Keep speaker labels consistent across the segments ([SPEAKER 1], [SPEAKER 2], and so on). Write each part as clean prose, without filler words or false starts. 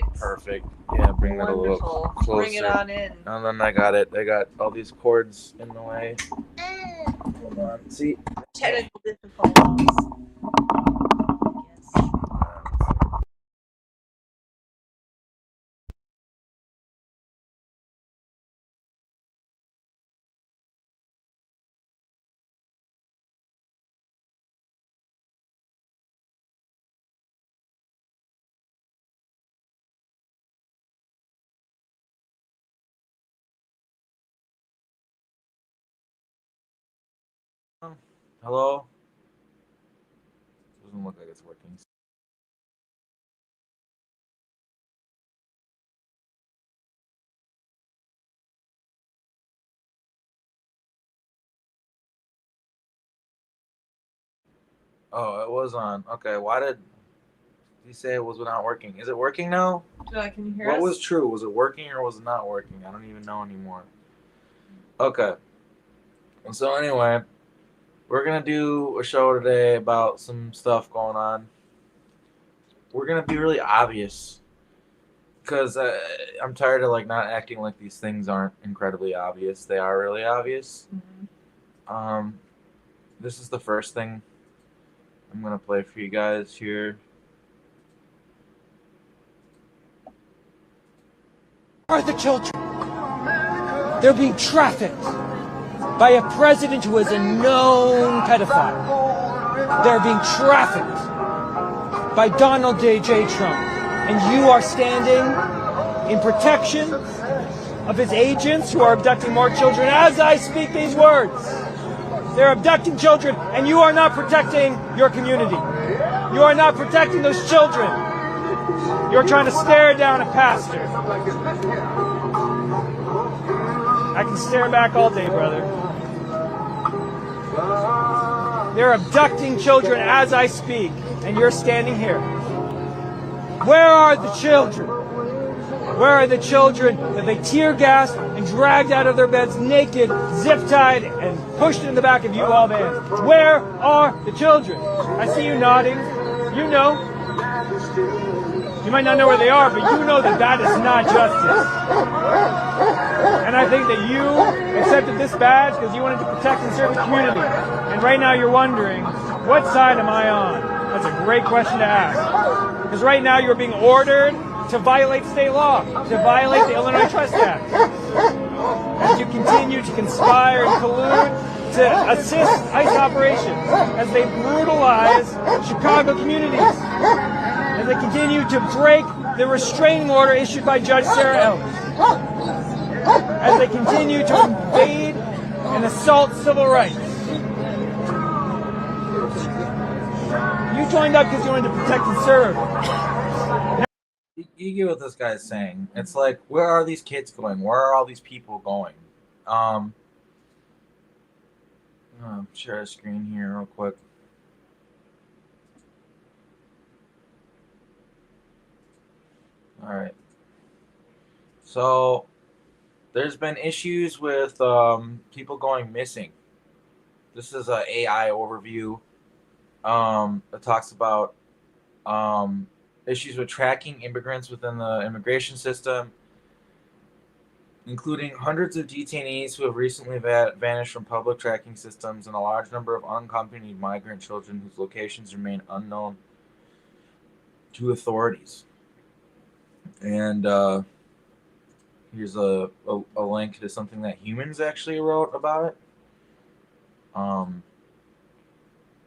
[SPEAKER 1] right, perfect. Yeah, bring that a little closer.
[SPEAKER 2] Bring it on in.
[SPEAKER 1] And then I got it. I got all these cords in the way. Hold on. See?
[SPEAKER 2] Technical difficulties.
[SPEAKER 1] Hello? Doesn't look like it's working. Oh, it was on. Okay, why did you say it was not working? Is it working now?
[SPEAKER 2] Can you hear us?
[SPEAKER 1] What was true? Was it working or was it not working? I don't even know anymore. Okay. And so anyway, we're gonna do a show today about some stuff going on. We're gonna be really obvious because I'm tired of like not acting like these things aren't incredibly obvious. They are really obvious.
[SPEAKER 2] Mm-hmm.
[SPEAKER 1] This is the first thing I'm gonna play for you guys here.
[SPEAKER 3] Are the children? They're being trafficked by a president who is a known pedophile. They're being trafficked by Donald J. Trump. And you are standing in protection of his agents who are abducting more children as I speak these words. They're abducting children, and you are not protecting your community. You are not protecting those children. You're trying to stare down a pastor. I can stare back all day, brother. They're abducting children as I speak, and you're standing here. Where are the children? Where are the children that they tear gassed and dragged out of their beds naked, zip-tied, and pushed in the back of U-Haul vans? Where are the children? I see you nodding. You know. You might not know where they are, but you know that that is not justice. And I think that you accepted this badge because you wanted to protect and serve the community. And right now you're wondering, what side am I on? That's a great question to ask. Because right now you're being ordered to violate state law, to violate the Illinois Trespass Act. As you continue to conspire and collude to assist ICE operations as they brutalize Chicago communities. As they continue to break the restraining order issued by Judge Sarah Ellis. As they continue to invade and assault civil rights. You joined up because you wanted to protect and serve.
[SPEAKER 1] You get what this guy's saying. It's like, where are these kids going? Where are all these people going? Share a screen here real quick. All right. So there's been issues with people going missing. This is an AI overview. It talks about issues with tracking immigrants within the immigration system, including hundreds of detainees who have recently vanished from public tracking systems and a large number of unaccompanied migrant children whose locations remain unknown to authorities. And here's a link to something that Humans actually wrote about it.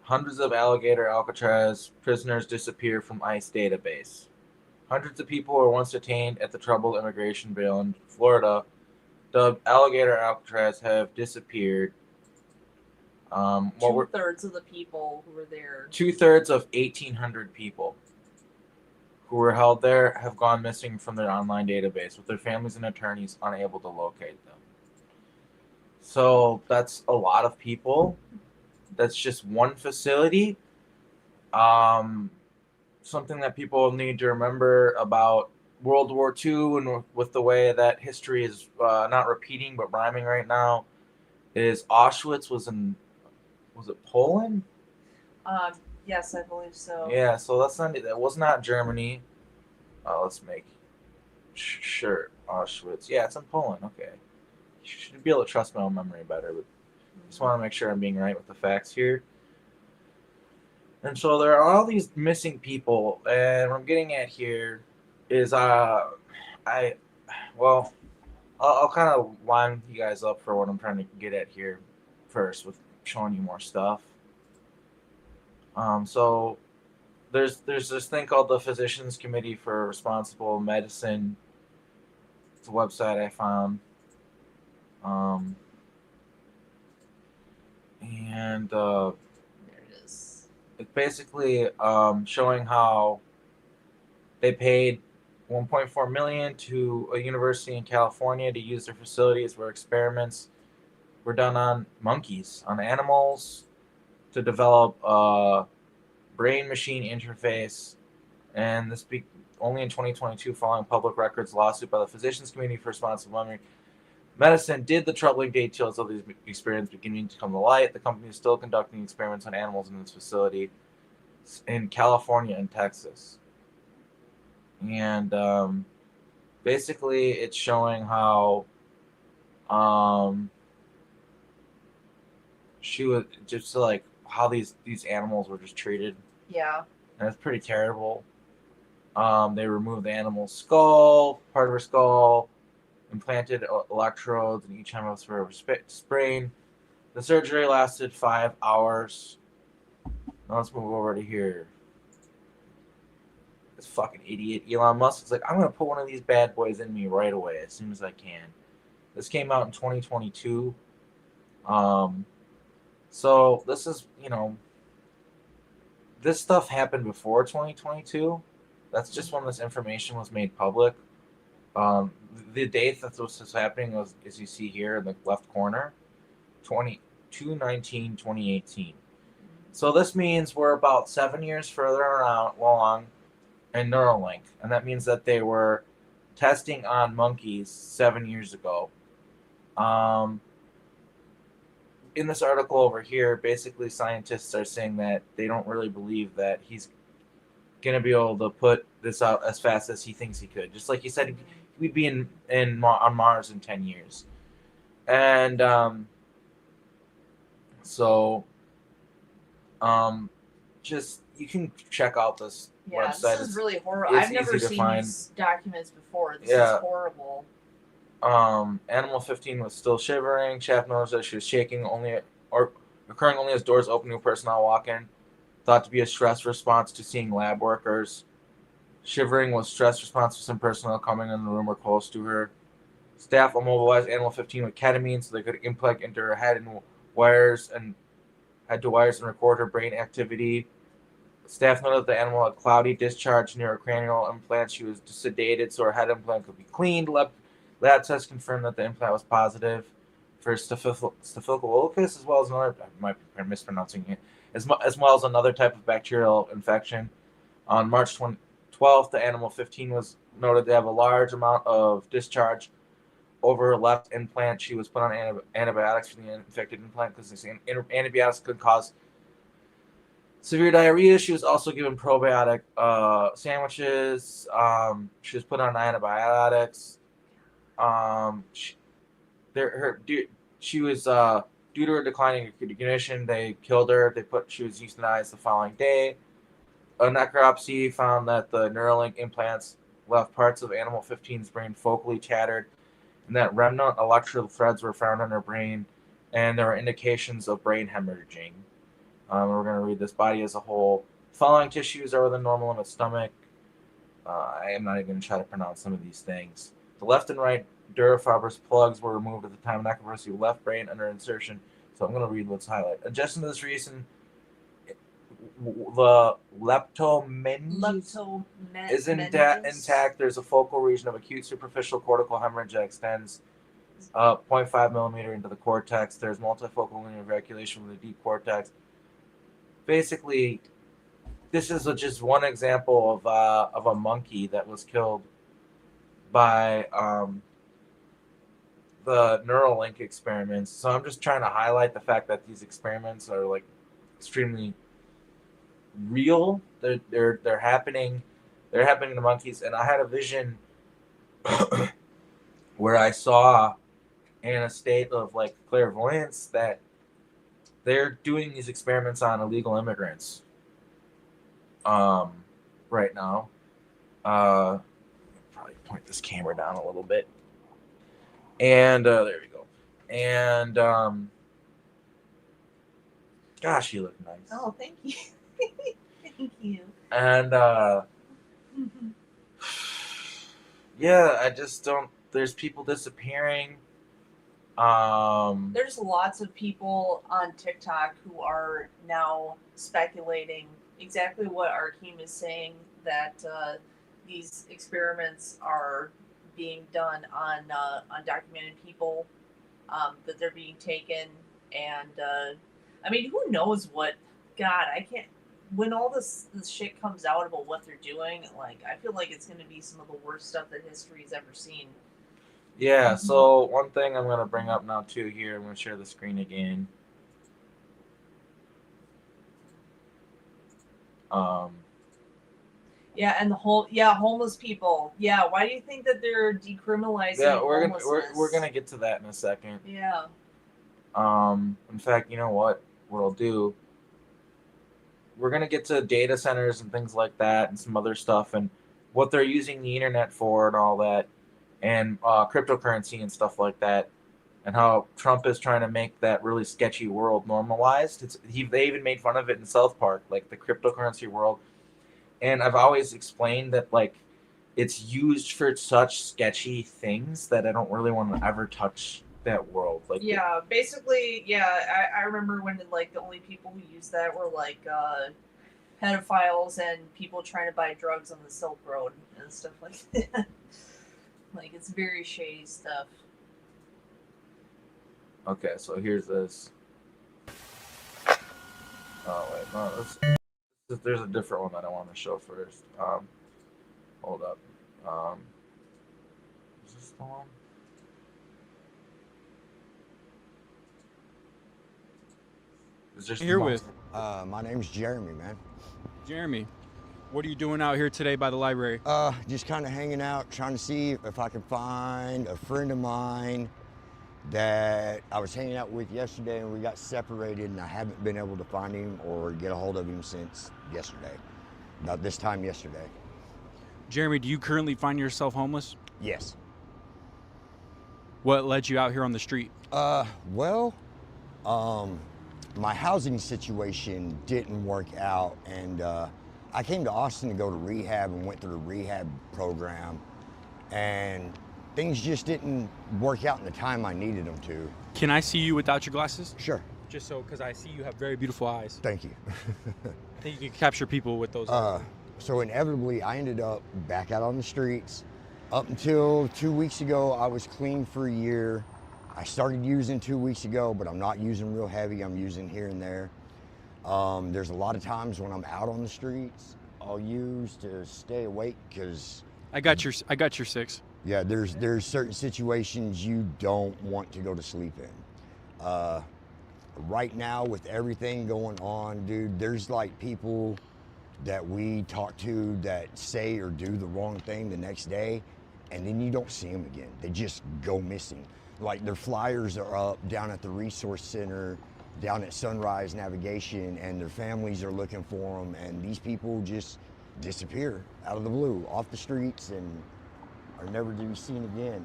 [SPEAKER 1] Hundreds of alligator Alcatraz prisoners disappear from ICE database. Hundreds of people were once detained at the troubled immigration jail in Florida. The alligator Alcatraz have disappeared.
[SPEAKER 2] Two-thirds of the people who were there.
[SPEAKER 1] 2/3 of 1,800 people who were held there have gone missing from their online database, with their families and attorneys unable to locate them. So that's a lot of people. That's just one facility. Something that people need to remember about World War II and with the way that history is not repeating but rhyming right now is Auschwitz was it Poland?
[SPEAKER 2] Yes, I believe so.
[SPEAKER 1] Yeah, so that was not Germany. Let's make Sure, Auschwitz. Yeah, it's in Poland. Okay. You should be able to trust my own memory better, but just want to make sure I'm being right with the facts here. And so there are all these missing people, and what I'm getting at here is I well I'll kind of line you guys up for what I'm trying to get at here first with showing you more stuff. So there's this thing called the Physicians Committee for Responsible Medicine. It's a website I found, um, and
[SPEAKER 2] There it is.
[SPEAKER 1] it's basically showing how they paid 1.4 million to a university in California to use their facilities where experiments were done on monkeys, on animals, to develop a brain-machine interface, and this only in 2022, following public records lawsuit by the Physicians Committee for Responsible Medicine, did the troubling details of these experiments beginning to come to light. The company is still conducting experiments on animals in its facility in California and Texas. And basically, it's showing how she was just like how these animals were just treated,
[SPEAKER 2] Yeah.
[SPEAKER 1] and it's pretty terrible. They removed the animal's skull, part of her skull, implanted electrodes in each hemisphere of her brain. The surgery lasted 5 hours. Now let's move over to here. This fucking idiot Elon Musk is like, I'm gonna put one of these bad boys in me right away as soon as I can. This came out in 2022. So this is, this stuff happened before 2022. That's just when this information was made public. The date that this was happening was, as you see here in the left corner, 2018. So this means we're about 7 years further along in Neuralink, and that means that they were testing on monkeys 7 years ago. In this article over here, basically scientists are saying that they don't really believe that he's going to be able to put this out as fast as he thinks he could. Just like he said, we'd be on Mars in 10 years. And just you can check out this website.
[SPEAKER 2] This is really horrible. I've never seen these documents before. This is horrible.
[SPEAKER 1] Animal 15 was still shivering. Shaft noticed that she was shaking occurring only as doors open to personnel walk in. Thought to be a stress response to seeing lab workers. Shivering was stress response to some personnel coming in the room or close to her. Staff immobilized Animal 15 with ketamine so they could implant into her head and wires and record her brain activity. Staff noted that the animal had cloudy discharge near her cranial implant. She was sedated so her head implant could be cleaned. Lab tests confirmed that the implant was positive for staphylococcus, as well as another, I might be mispronouncing it, as well as another type of bacterial infection. On March 12th, the animal 15 was noted to have a large amount of discharge over her left implant. She was put on antibiotics for the infected implant because antibiotics could cause severe diarrhea. She was also given probiotic sandwiches. She was put on antibiotics. She was due to her declining condition, they killed her. She was euthanized the following day. A necropsy found that the Neuralink implants left parts of Animal 15's brain focally tattered, and that remnant electrical threads were found in her brain, and there were indications of brain hemorrhaging. We're going to read this. Body as a whole. Following tissues are within normal in its stomach. I am not even going to try to pronounce some of these things. The left and right durafibrous plugs were removed at the time of necropsy, left brain under insertion. So I'm going to read what's highlighted. Adjusting to this reason, the leptomeninges is intact. There's a focal region of acute superficial cortical hemorrhage that extends 0.5 millimeter into the cortex. There's multifocal linear evacuation from the deep cortex. Basically, this is just one example of a monkey that was killed by the Neuralink experiments. So I'm just trying to highlight the fact that these experiments are like extremely real. They're happening. They're happening to monkeys. And I had a vision where I saw in a state of like clairvoyance that they're doing these experiments on illegal immigrants right now. Probably point this camera down a little bit. And there we go. And gosh, you look nice.
[SPEAKER 2] Oh, thank you. Thank you.
[SPEAKER 1] And yeah, I just don't. There's people disappearing.
[SPEAKER 2] There's lots of people on TikTok who are now speculating exactly what Arkeem is saying, that these experiments are being done on undocumented people, that they're being taken, and I mean, who knows what? God, I can't. When all this shit comes out about what they're doing, like, I feel like it's going to be some of the worst stuff that history's ever seen.
[SPEAKER 1] Yeah, so one thing I'm going to bring up now too here, I'm going to share the screen again.
[SPEAKER 2] Yeah, and the whole homeless people. Yeah, why do you think that they're decriminalizing homelessness?
[SPEAKER 1] We're gonna get to that in a second.
[SPEAKER 2] Yeah.
[SPEAKER 1] In fact, you know what I'll do? We're gonna get to data centers and things like that, and some other stuff, and what they're using the internet for, and all that, and cryptocurrency and stuff like that, and how Trump is trying to make that really sketchy world normalized. They even made fun of it in South Park, like the cryptocurrency world. And I've always explained that, like, it's used for such sketchy things that I don't really want to ever touch that world. Like,
[SPEAKER 2] yeah, basically, yeah. I remember when like the only people who used that were like pedophiles and people trying to buy drugs on the Silk Road and stuff like that. Like, it's very shady stuff.
[SPEAKER 1] Okay, so here's this. Oh wait, no, there's a different one that I want to show first. Hold up. Is this the one? Is there
[SPEAKER 4] Here with?
[SPEAKER 5] My name's Jeremy, man.
[SPEAKER 4] Jeremy, what are you doing out here today by the library?
[SPEAKER 5] Just kind of hanging out, trying to see if I can find a friend of mine that I was hanging out with yesterday, and we got separated, and I haven't been able to find him or get a hold of him since yesterday. About this time yesterday.
[SPEAKER 4] Jeremy, do you currently find yourself homeless?
[SPEAKER 5] Yes.
[SPEAKER 4] What led you out here on the street?
[SPEAKER 5] Well, my housing situation didn't work out, and I came to Austin to go to rehab and went through a rehab program, and things just didn't work out in the time I needed them to.
[SPEAKER 4] Can I see you without your glasses?
[SPEAKER 5] Sure.
[SPEAKER 4] Just so, because I see you have very beautiful eyes.
[SPEAKER 5] Thank you.
[SPEAKER 4] I think you can capture people with those eyes.
[SPEAKER 5] So inevitably, I ended up back out on the streets. Up until 2 weeks ago, I was clean for a year. I started using 2 weeks ago, but I'm not using real heavy. I'm using here and there. There's a lot of times when I'm out on the streets, I'll use to stay awake because
[SPEAKER 4] I got your 6.
[SPEAKER 5] Yeah, there's certain situations you don't want to go to sleep in. Right now, with everything going on, dude, there's like people that we talk to that say or do the wrong thing the next day, and then you don't see them again. They just go missing. Like, their flyers are up down at the resource center, down at Sunrise Navigation, and their families are looking for them, and these people just disappear out of the blue, off the streets, and are never to be seen again.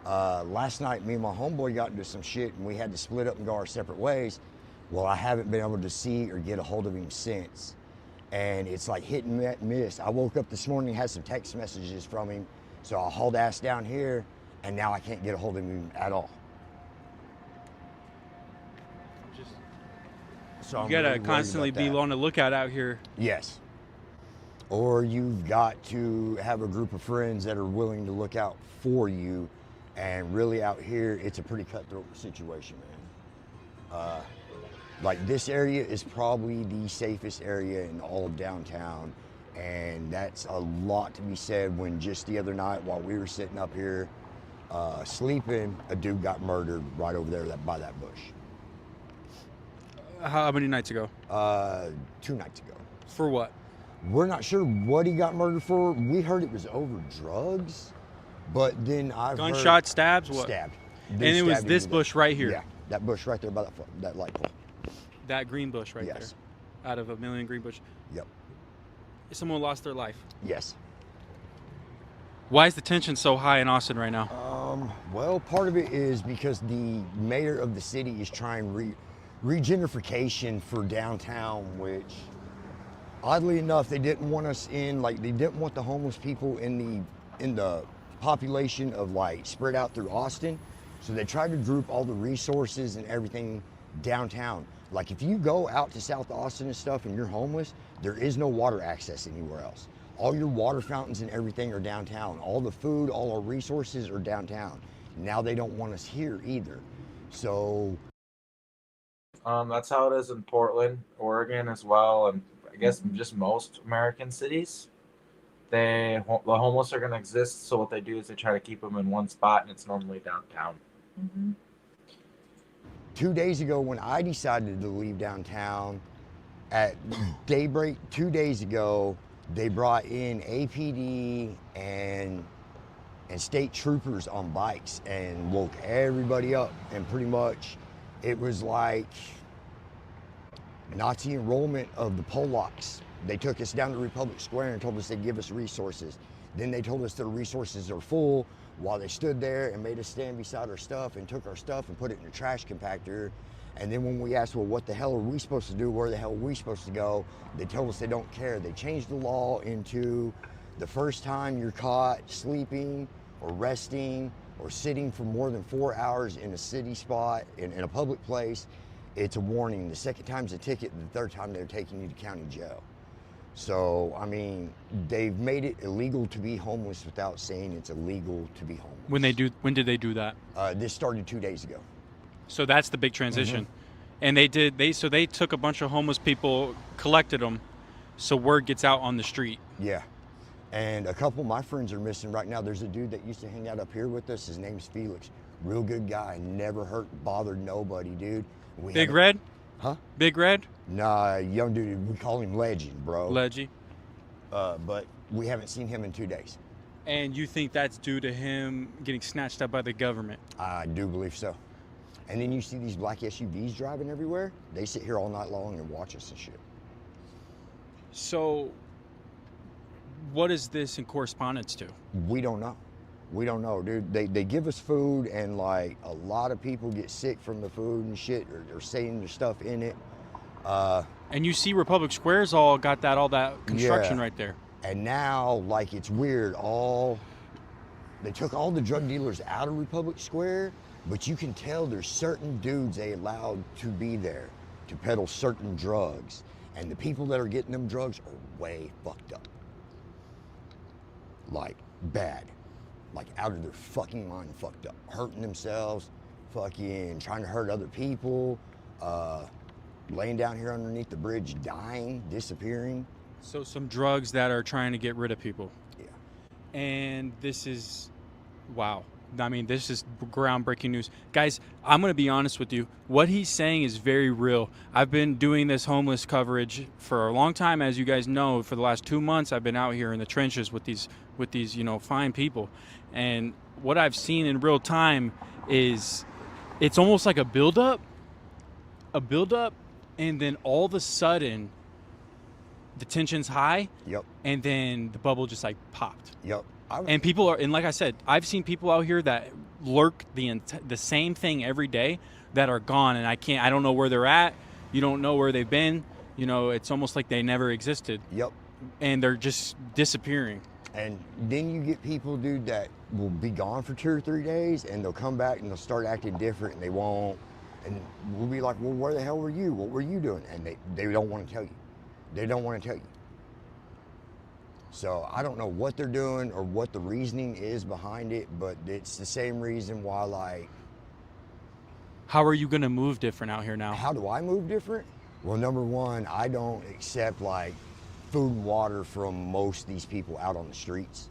[SPEAKER 5] Last night, me and my homeboy got into some shit, and we had to split up and go our separate ways. Well, I haven't been able to see or get a hold of him since. And it's like hit and miss. I woke up this morning, had some text messages from him, so I hauled ass down here, and now I can't get a hold of him at all. So
[SPEAKER 4] You gotta constantly be on the lookout out here.
[SPEAKER 5] Yes. Or you've got to have a group of friends that are willing to look out for you. And really out here, it's a pretty cutthroat situation, man. Like, this area is probably the safest area in all of downtown. And that's a lot to be said when just the other night while we were sitting up here sleeping, a dude got murdered right over there by that bush.
[SPEAKER 4] How many nights ago?
[SPEAKER 5] 2 nights ago.
[SPEAKER 4] For what?
[SPEAKER 5] We're not sure what he got murdered for. We heard it was over drugs, But then I've heard
[SPEAKER 4] Gunshot, stabs, what?
[SPEAKER 5] stabbed.
[SPEAKER 4] And
[SPEAKER 5] Dude
[SPEAKER 4] it was
[SPEAKER 5] stabbed
[SPEAKER 4] this
[SPEAKER 5] him.
[SPEAKER 4] bush right here.
[SPEAKER 5] Yeah, that bush right there by that light pole.
[SPEAKER 4] That green bush right
[SPEAKER 5] Yes.
[SPEAKER 4] there. Out of a million green bush.
[SPEAKER 5] Yep.
[SPEAKER 4] Someone lost their life.
[SPEAKER 5] Yes.
[SPEAKER 4] Why is the tension so high in Austin right now?
[SPEAKER 5] Well, part of it is because the mayor of the city is trying regentrification for downtown, which, oddly enough, they didn't want us in. Like, they didn't want the homeless people in the population of like spread out through Austin. So they tried to group all the resources and everything downtown. Like, if you go out to South Austin and stuff and you're homeless, there is no water access anywhere else. All your water fountains and everything are downtown. All the food, all our resources are downtown. Now they don't want us here either. So
[SPEAKER 1] That's how it is in Portland, Oregon as well, and I guess just most American cities. The homeless are going to exist, so what they do is they try to keep them in one spot, and it's normally downtown.
[SPEAKER 2] Mm-hmm.
[SPEAKER 5] 2 days ago when I decided to leave downtown, at daybreak 2 days ago, they brought in APD and state troopers on bikes and woke everybody up. And pretty much it was like Nazi enrollment of the Polacks. They took us down to Republic Square and told us they'd give us resources. Then they told us their resources are full while they stood there and made us stand beside our stuff and took our stuff and put it in a trash compactor. And then when we asked, well, what the hell are we supposed to do? Where the hell are we supposed to go? They told us they don't care. They changed the law into the first time you're caught sleeping or resting or sitting for more than 4 hours in a city spot, in a public place, it's a warning. The second time's a ticket. The third time they're taking you to county jail. So, I mean, they've made it illegal to be homeless without saying it's illegal to be homeless.
[SPEAKER 4] When did they do that?
[SPEAKER 5] This started 2 days ago.
[SPEAKER 4] So that's the big transition. And they took a bunch of homeless people, collected them, so word gets out on the street.
[SPEAKER 5] Yeah. And a couple of my friends are missing right now. There's a dude that used to hang out up here with us. His name's Felix. Real good guy. Never bothered nobody, dude.
[SPEAKER 4] Big Red?
[SPEAKER 5] Huh?
[SPEAKER 4] Big Red?
[SPEAKER 5] Nah, young dude. We call him Legend, bro.
[SPEAKER 4] Leggy.
[SPEAKER 5] But we haven't seen him in 2 days.
[SPEAKER 4] And you think that's due to him getting snatched up by the government?
[SPEAKER 5] I do believe so. And then you see these black SUVs driving everywhere. They sit here all night long and watch us and shit.
[SPEAKER 4] So what is this in correspondence to?
[SPEAKER 5] We don't know. We don't know, dude. They give us food, and like a lot of people get sick from the food and shit, or saying their stuff in it.
[SPEAKER 4] And you see Republic Square's all got all that construction right there.
[SPEAKER 5] And now, like, it's weird. They took all the drug dealers out of Republic Square, but you can tell there's certain dudes they allowed to be there to peddle certain drugs. And the people that are getting them drugs are way fucked up. Like, bad. Like, out of their fucking mind fucked up. Hurting themselves, fucking trying to hurt other people, laying down here underneath the bridge, dying, disappearing.
[SPEAKER 4] So some drugs that are trying to get rid of people.
[SPEAKER 5] Yeah.
[SPEAKER 4] And this is, wow. I mean, this is groundbreaking news. Guys, I'm going to be honest with you. What he's saying is very real. I've been doing this homeless coverage for a long time. As you guys know, for the last 2 months, I've been out here in the trenches with these, fine people. And what I've seen in real time is it's almost like a buildup, and then all of a sudden, the tension's high.
[SPEAKER 5] Yep.
[SPEAKER 4] And then the bubble just like popped.
[SPEAKER 5] Yep.
[SPEAKER 4] And people are, and like I said, I've seen people out here that lurk the same thing every day that are gone, and I don't know where they're at. You don't know where they've been. It's almost like they never existed.
[SPEAKER 5] Yep.
[SPEAKER 4] And they're just disappearing.
[SPEAKER 5] And then you get people, dude, that will be gone for 2 or 3 days, and they'll come back and they'll start acting different, and they won't. And we'll be like, well, where the hell were you? What were you doing? And they don't want to tell you. They don't want to tell you. So I don't know what they're doing or what the reasoning is behind it, but it's the same reason why, like...
[SPEAKER 4] How are you going to move different out here now?
[SPEAKER 5] How do I move different? Well, number one, I don't accept, like, food and water from most of these people out on the streets.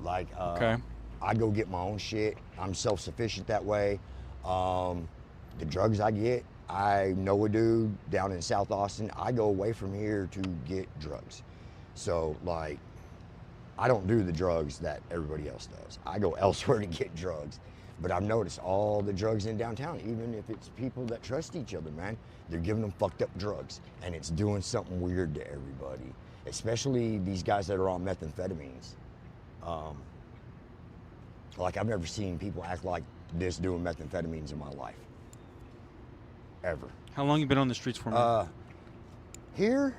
[SPEAKER 5] Like,
[SPEAKER 4] okay.
[SPEAKER 5] I go get my own shit. I'm self-sufficient that way. The drugs I get, I know a dude down in South Austin. I go away from here to get drugs. So, like, I don't do the drugs that everybody else does. I go elsewhere to get drugs. But I've noticed all the drugs in downtown, even if it's people that trust each other, man, they're giving them fucked up drugs. And it's doing something weird to everybody, especially these guys that are on methamphetamines. Like, I've never seen people act like this doing methamphetamines in my life. Ever.
[SPEAKER 4] How long you been on the streets for, man?
[SPEAKER 5] Here,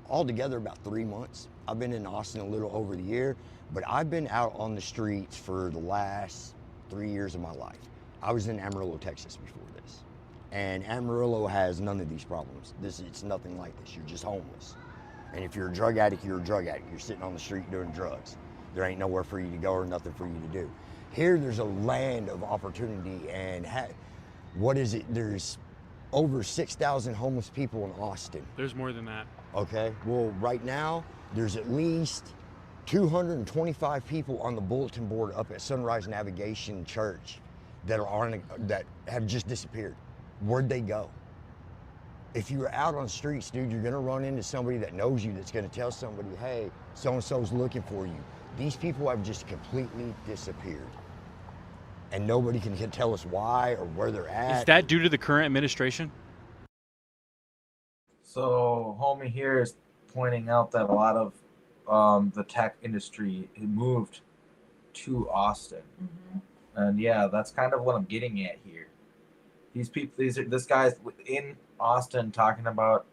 [SPEAKER 5] altogether about 3 months. I've been in Austin a little over the year, but I've been out on the streets for the last 3 years of my life. I was in Amarillo, Texas before this. And Amarillo has none of these problems. It's nothing like this. You're just homeless. And if you're a drug addict, you're a drug addict. You're sitting on the street doing drugs. There ain't nowhere for you to go or nothing for you to do. Here, there's a land of opportunity, and what is it? There's over 6,000 homeless people in Austin.
[SPEAKER 4] There's more than that.
[SPEAKER 5] Okay, well, right now, there's at least 225 people on the bulletin board up at Sunrise Navigation Church that have just disappeared. Where'd they go? If you're out on the streets, dude, you're gonna run into somebody that knows you that's gonna tell somebody, hey, so-and-so's looking for you. These people have just completely disappeared. And nobody can tell us why or where they're at.
[SPEAKER 4] Is that due to the current administration?
[SPEAKER 1] So, homie here is pointing out that a lot of the tech industry moved to Austin, and yeah, that's kind of what I'm getting at here. These people, this guy's in Austin talking about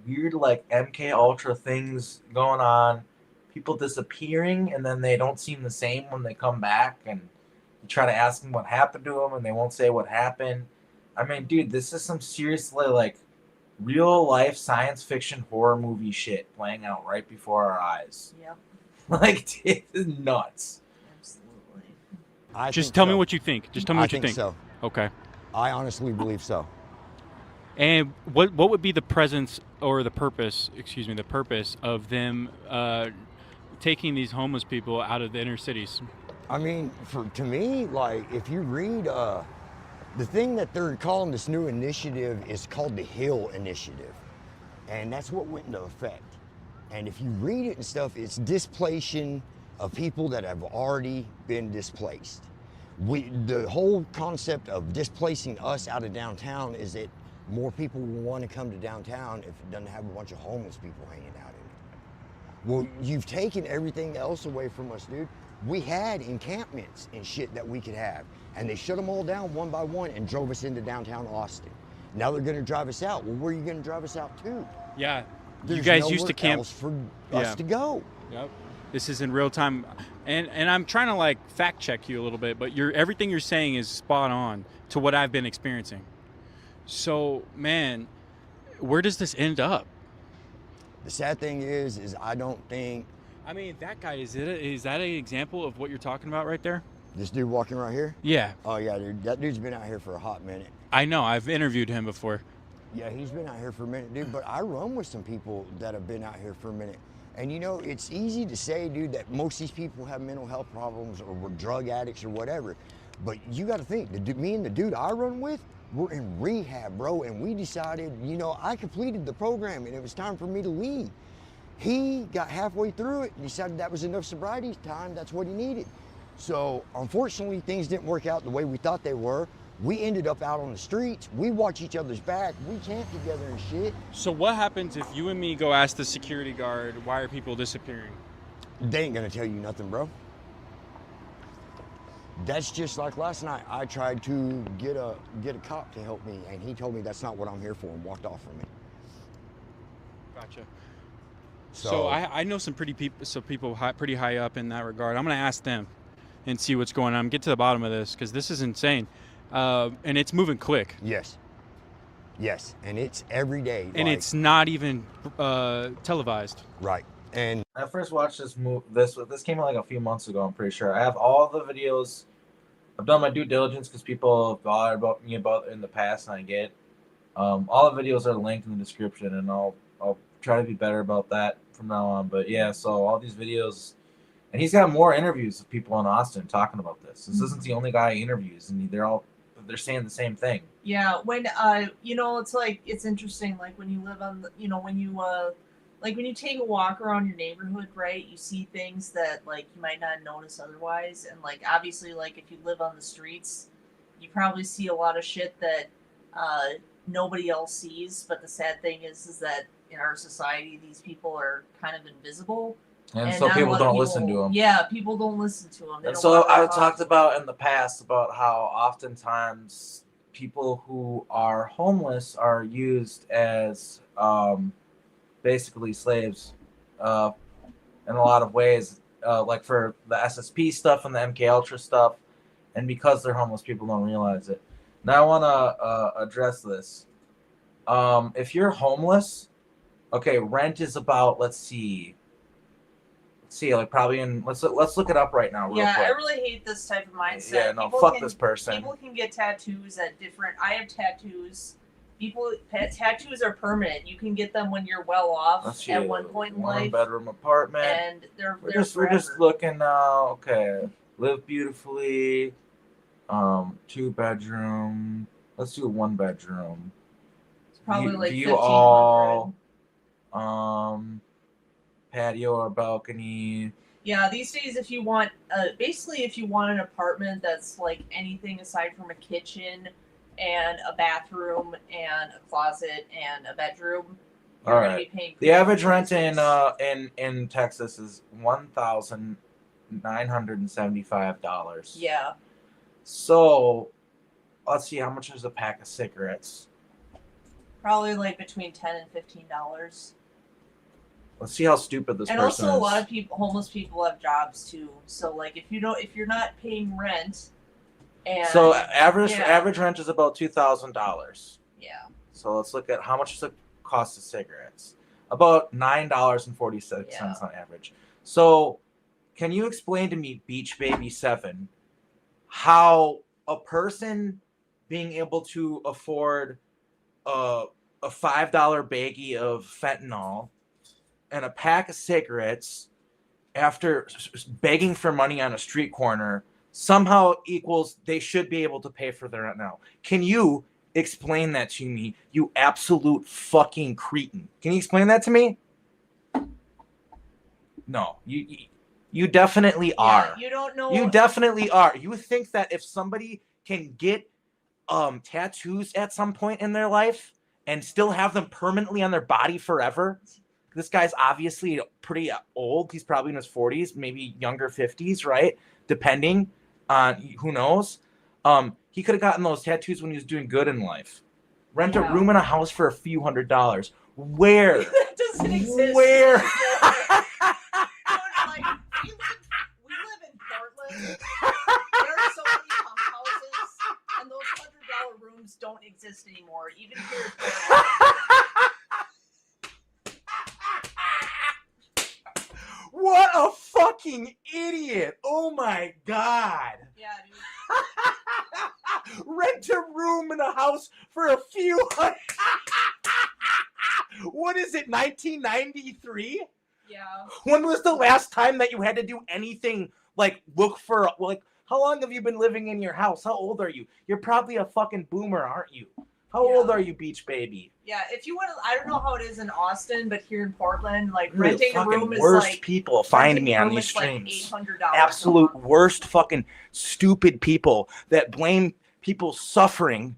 [SPEAKER 1] weird like MK Ultra things going on, people disappearing, and then they don't seem the same when they come back, and you try to ask them what happened to them, and they won't say what happened. I mean, dude, this is some seriously like real life science fiction horror movie shit playing out right before our eyes.
[SPEAKER 2] Yep.
[SPEAKER 1] Like, it is nuts.
[SPEAKER 2] Absolutely.
[SPEAKER 4] Just tell me what you think. Just tell me what you think.
[SPEAKER 5] So.
[SPEAKER 4] Okay.
[SPEAKER 5] I honestly believe so.
[SPEAKER 4] And what would be the presence or the purpose, the purpose of them taking these homeless people out of the inner cities?
[SPEAKER 5] I mean, to me, like, if you read, the thing that they're calling this new initiative is called the Hill Initiative. And that's what went into effect. And if you read it and stuff, it's displacing of people that have already been displaced. The whole concept of displacing us out of downtown is that more people will want to come to downtown if it doesn't have a bunch of homeless people hanging out in it. Well, you've taken everything else away from us, dude. We had encampments and shit that we could have, and they shut them all down one by one and drove us into downtown Austin. Now they're gonna drive us out. Well, where are you gonna drive us out to?
[SPEAKER 4] Yeah,
[SPEAKER 5] There's
[SPEAKER 4] you guys used to camp
[SPEAKER 5] else for us to go.
[SPEAKER 4] Yep. This is in real time, and I'm trying to like fact check you a little bit, but everything you're saying is spot on to what I've been experiencing. So, man, where does this end up?
[SPEAKER 5] The sad thing is I don't think.
[SPEAKER 4] I mean, that guy, is that an example of what you're talking about right there?
[SPEAKER 5] This dude walking right here?
[SPEAKER 4] Yeah.
[SPEAKER 5] Oh yeah, dude. That dude's been out here for a hot minute.
[SPEAKER 4] I know. I've interviewed him before.
[SPEAKER 5] Yeah, he's been out here for a minute, dude. But I run with some people that have been out here for a minute. And you know, it's easy to say, dude, that most of these people have mental health problems or were drug addicts or whatever. But you got to think, me and the dude I run with, we're in rehab, bro. And we decided, you know, I completed the program and it was time for me to leave. He got halfway through it and decided that was enough sobriety time. That's what he needed. So unfortunately, things didn't work out the way we thought they were. We ended up out on the streets. We watch each other's back. We camp together and shit.
[SPEAKER 4] So what happens if you and me go ask the security guard, why are people disappearing?
[SPEAKER 5] They ain't gonna tell you nothing, bro. That's just like last night. I tried to get a cop to help me, and he told me that's not what I'm here for and walked off from me.
[SPEAKER 4] Gotcha. So I know some people pretty high up in that regard. I'm gonna ask them and see what's going on. Get to the bottom of this because this is insane, and it's moving quick.
[SPEAKER 5] Yes, and it's every day.
[SPEAKER 4] And it's not even televised.
[SPEAKER 5] Right. And
[SPEAKER 1] I first watched this came out like a few months ago, I'm pretty sure. I have all the videos. I've done my due diligence because people have bothered about me about it in the past, and I get all the videos are linked in the description, and I'll try to be better about that from now on. But yeah, so all these videos, and he's got more interviews of people in Austin talking about this. This isn't the only guy he interviews, and they're saying the same thing.
[SPEAKER 2] Yeah, when you know, it's like, it's interesting, like when you live on the, you know, when you like when you take a walk around your neighborhood, right, you see things that like you might not notice otherwise, and like obviously like if you live on the streets, you probably see a lot of shit that nobody else sees. But the sad thing is that in our society, these people are kind of invisible,
[SPEAKER 1] And so
[SPEAKER 2] not a
[SPEAKER 1] people
[SPEAKER 2] lot of
[SPEAKER 1] don't listen to them.
[SPEAKER 2] Yeah, people don't listen to them. They
[SPEAKER 1] And
[SPEAKER 2] don't
[SPEAKER 1] so
[SPEAKER 2] want their
[SPEAKER 1] I've
[SPEAKER 2] thoughts.
[SPEAKER 1] talked about in the past about how oftentimes people who are homeless are used as basically slaves in a lot of ways, like for the SSP stuff and the MK Ultra stuff, and because they're homeless, people don't realize it. Now I want to address this. If you're homeless, okay, rent is about let's see, like probably in let's look it up right now. Real
[SPEAKER 2] Yeah,
[SPEAKER 1] quick.
[SPEAKER 2] I really hate this type of mindset.
[SPEAKER 1] Yeah, no,
[SPEAKER 2] People
[SPEAKER 1] fuck
[SPEAKER 2] can-
[SPEAKER 1] this person.
[SPEAKER 2] People can get tattoos at different. I have tattoos. Tattoos are permanent. You can get them when you're well off
[SPEAKER 1] Let's see,
[SPEAKER 2] at one point in
[SPEAKER 1] one
[SPEAKER 2] life,
[SPEAKER 1] bedroom apartment.
[SPEAKER 2] and they're
[SPEAKER 1] We're
[SPEAKER 2] they're
[SPEAKER 1] just
[SPEAKER 2] forever.
[SPEAKER 1] looking now. Okay, live beautifully. 2 bedroom. Let's do 1 bedroom.
[SPEAKER 2] It's probably like
[SPEAKER 1] view
[SPEAKER 2] 1500.
[SPEAKER 1] all. Patio or balcony.
[SPEAKER 2] Yeah, these days if you want, basically if you want an apartment that's like anything aside from a kitchen and a bathroom and a closet and a bedroom, you're
[SPEAKER 1] All
[SPEAKER 2] gonna
[SPEAKER 1] right.
[SPEAKER 2] be paying.
[SPEAKER 1] The average rent
[SPEAKER 2] $300.
[SPEAKER 1] in Texas is $1,975.
[SPEAKER 2] Yeah.
[SPEAKER 1] So, let's see how much is a pack of cigarettes.
[SPEAKER 2] Probably like between $10 and $15.
[SPEAKER 1] Let's see how stupid this
[SPEAKER 2] And
[SPEAKER 1] person
[SPEAKER 2] also,
[SPEAKER 1] is.
[SPEAKER 2] a lot of people, homeless people, have jobs too. So, like, if you're not paying rent, and
[SPEAKER 1] So average
[SPEAKER 2] yeah.
[SPEAKER 1] rent is about $2,000.
[SPEAKER 2] yeah,
[SPEAKER 1] So let's look at how much does it cost of cigarettes. About $9.46
[SPEAKER 2] Yeah.
[SPEAKER 1] on average. So, can you explain to me, Beach Baby 7, how a person being able to afford a $5 baggie of fentanyl and a pack of cigarettes after begging for money on a street corner somehow equals they should be able to pay for their rent now? Can you explain that to me, you absolute fucking cretin? Can you explain that to me? No, you definitely are.
[SPEAKER 2] You don't know.
[SPEAKER 1] You definitely are. You think that if somebody can get tattoos at some point in their life and still have them permanently on their body forever? This guy's obviously pretty old. He's probably in his 40s, maybe younger 50s, right? Depending on who knows. He could have gotten those tattoos when he was doing good in life. Rent a room in a house for a few $100s. Where?
[SPEAKER 2] That doesn't exist.
[SPEAKER 1] Where?
[SPEAKER 2] Dude, like, we live in Portland. There are so many pump houses, and those $100 rooms don't exist anymore, even here in Portland.
[SPEAKER 1] What a fucking idiot! Oh my god!
[SPEAKER 2] Yeah, dude.
[SPEAKER 1] Rent a room in a house for a few hundred. What is it, 1993?
[SPEAKER 2] Yeah.
[SPEAKER 1] When was the last time that you had to do anything like look for, like, how long have you been living in your house? How old are you? You're probably a fucking boomer, aren't you? How old are you, Beach Baby?
[SPEAKER 2] Yeah, if you want to, I don't know how it is in Austin, but here in Portland, like
[SPEAKER 1] You're the
[SPEAKER 2] renting a
[SPEAKER 1] fucking
[SPEAKER 2] room is
[SPEAKER 1] worst
[SPEAKER 2] like
[SPEAKER 1] people find
[SPEAKER 2] renting
[SPEAKER 1] me
[SPEAKER 2] a
[SPEAKER 1] on
[SPEAKER 2] room
[SPEAKER 1] these
[SPEAKER 2] is like
[SPEAKER 1] streams.
[SPEAKER 2] $800.
[SPEAKER 1] Absolute worst fucking stupid people that blame people suffering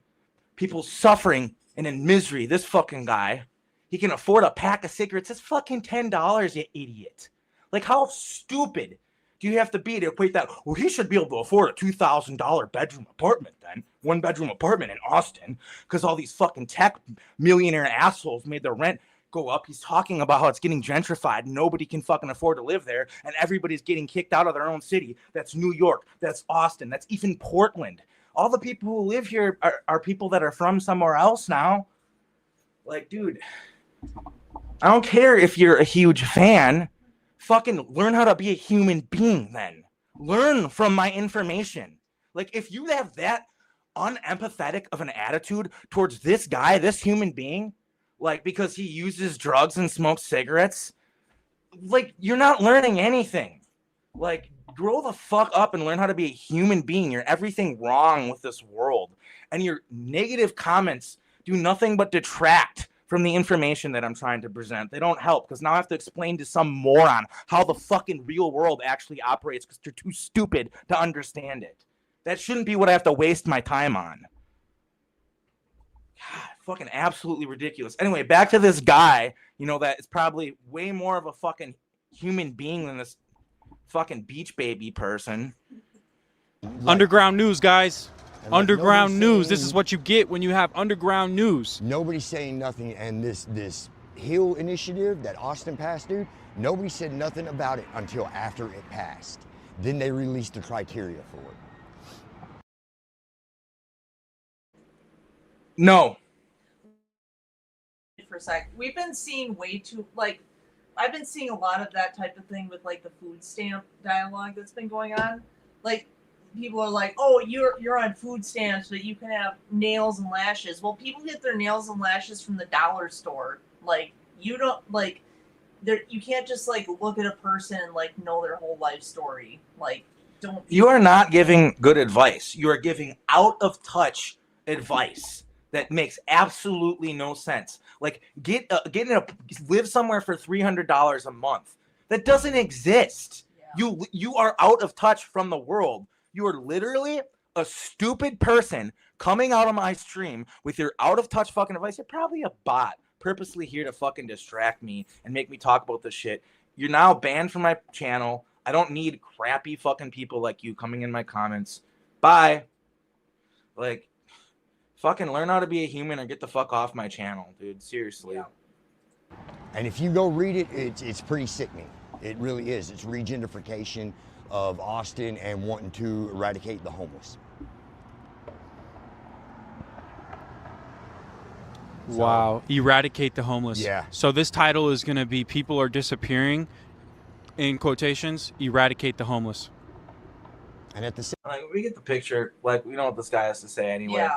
[SPEAKER 1] and in misery. This fucking guy, he can afford a pack of cigarettes. It's fucking $10, you idiot. Like, how stupid do you have to be to equate that? Well, he should be able to afford a $2,000 bedroom apartment then. 1-bedroom apartment in Austin. Because all these fucking tech millionaire assholes made their rent go up. He's talking about how it's getting gentrified. Nobody can fucking afford to live there. And everybody's getting kicked out of their own city. That's New York. That's Austin. That's even Portland. All the people who live here are people that are from somewhere else now. Like, dude, I don't care if you're a huge fan. Fucking learn how to be a human being then. Learn from my information. Like, if you have that unempathetic of an attitude towards this guy, this human being, like, because he uses drugs and smokes cigarettes, like, you're not learning anything. Like, grow the fuck up and learn how to be a human being. You're everything wrong with this world. And your negative comments do nothing but detract
[SPEAKER 6] from the information that I'm trying to present. They don't help because now I have to explain to some moron how the fucking real world actually operates because they're too stupid to understand it. That shouldn't be what I have to waste my time on. God, fucking absolutely ridiculous. Anyway, back to this guy, you know, that is probably way more of a fucking human being than this fucking beach baby person.
[SPEAKER 4] Underground news, guys.
[SPEAKER 5] And like
[SPEAKER 4] Underground
[SPEAKER 5] nobody's
[SPEAKER 4] news. This
[SPEAKER 5] saying-
[SPEAKER 4] is what you get when you have underground news.
[SPEAKER 5] Nobody's saying nothing, and this Hill initiative that Austin passed, dude, nobody said nothing about it until after it passed. Then they released the criteria for it.
[SPEAKER 6] No.
[SPEAKER 2] For a sec, we've been seeing way too, like, I've been seeing a lot of that type of thing with like the food stamp dialogue that's been going on. Like, people are like, "Oh, you're on food stamps, but you can have nails and lashes." Well, people get their nails and lashes from the dollar store. Like, you don't like, you can't just like look at a person and like know their whole life story. Like, don't.
[SPEAKER 6] You are not giving good advice. You are giving out of touch advice that makes absolutely no sense. Like, live somewhere for $300 a month. That doesn't exist.
[SPEAKER 2] Yeah.
[SPEAKER 6] You are out of touch from the world. You are literally a stupid person coming out of my stream with your out of touch fucking advice. You're probably a bot purposely here to fucking distract me and make me talk about this shit. You're now banned from my channel. I don't need crappy fucking people like you coming in my comments. Bye. Like, fucking learn how to be a human or get the fuck off my channel, dude. Seriously.
[SPEAKER 2] Yeah.
[SPEAKER 5] And if you go read it, it's pretty sickening. It really is. It's regentrification of Austin and wanting to eradicate the homeless.
[SPEAKER 4] Wow. Eradicate the homeless.
[SPEAKER 5] Yeah.
[SPEAKER 4] So this title is going to be "People Are Disappearing," in quotations, eradicate the homeless.
[SPEAKER 5] And at the same
[SPEAKER 6] Like, we get the picture. Like, we know what this guy has to say anyway.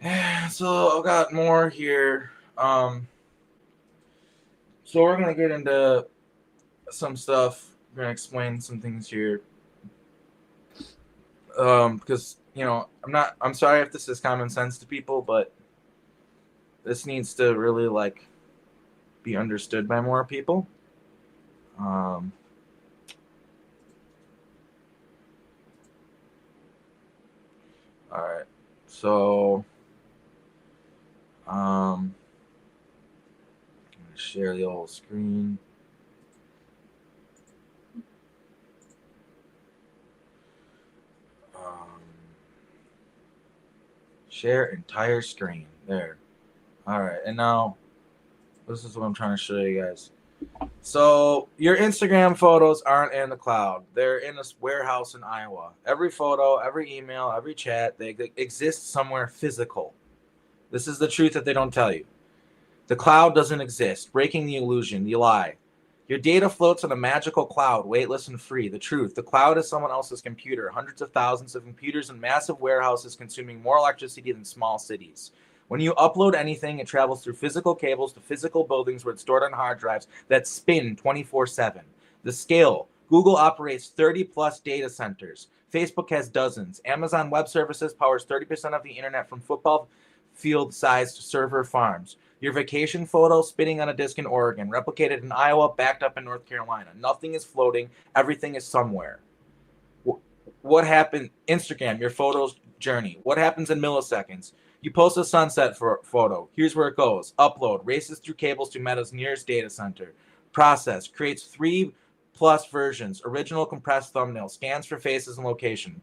[SPEAKER 2] Yeah.
[SPEAKER 6] So I've got more here. So we're gonna get into some stuff. We're gonna explain some things here. Because, you know, I'm sorry if this is common sense to people, but this needs to really like be understood by more people. All right. So I'm gonna share the whole screen. Share entire screen. There. All right. And now this is what I'm trying to show you guys. So your Instagram photos aren't in the cloud. They're in a warehouse in Iowa. Every photo, every email, every chat, they exist somewhere physical. This is the truth that they don't tell you. The cloud doesn't exist. Breaking the illusion, the lie. Your data floats on a magical cloud, weightless and free. The truth, the cloud is someone else's computer. Hundreds of thousands of computers in massive warehouses consuming more electricity than small cities. When you upload anything, it travels through physical cables to physical buildings where it's stored on hard drives that spin 24/7. The scale, Google operates 30 plus data centers. Facebook has dozens. Amazon Web Services powers 30% of the internet from football field-sized server farms. Your vacation photo spinning on a disk in Oregon, replicated in Iowa, backed up in North Carolina. Nothing is floating. Everything is somewhere. What happened? Instagram, your photos journey. What happens in milliseconds? You post a sunset photo. Here's where it goes. Upload. Races through cables to Meta's nearest data center. Process. Creates 3+ versions. Original compressed thumbnail. Scans for faces and location.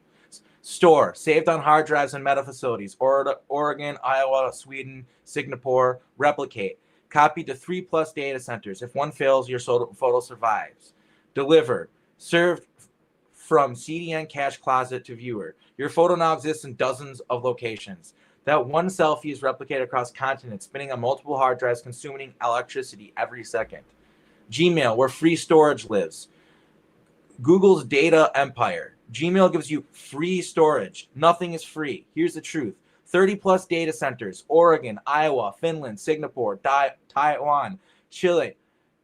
[SPEAKER 6] Store. Saved on hard drives in Meta facilities. Oregon, Iowa, Sweden, Singapore. Replicate. Copy to 3+ data centers. If one fails, your photo survives. Deliver. Served from CDN cache closet to viewer. Your photo now exists in dozens of locations. That one selfie is replicated across continents, spinning on multiple hard drives, consuming electricity every second. Gmail, where free storage lives. Google's data empire. Gmail gives you free storage. Nothing is free. Here's the truth. 30+ data centers. Oregon, Iowa, Finland, Singapore, Taiwan, Chile.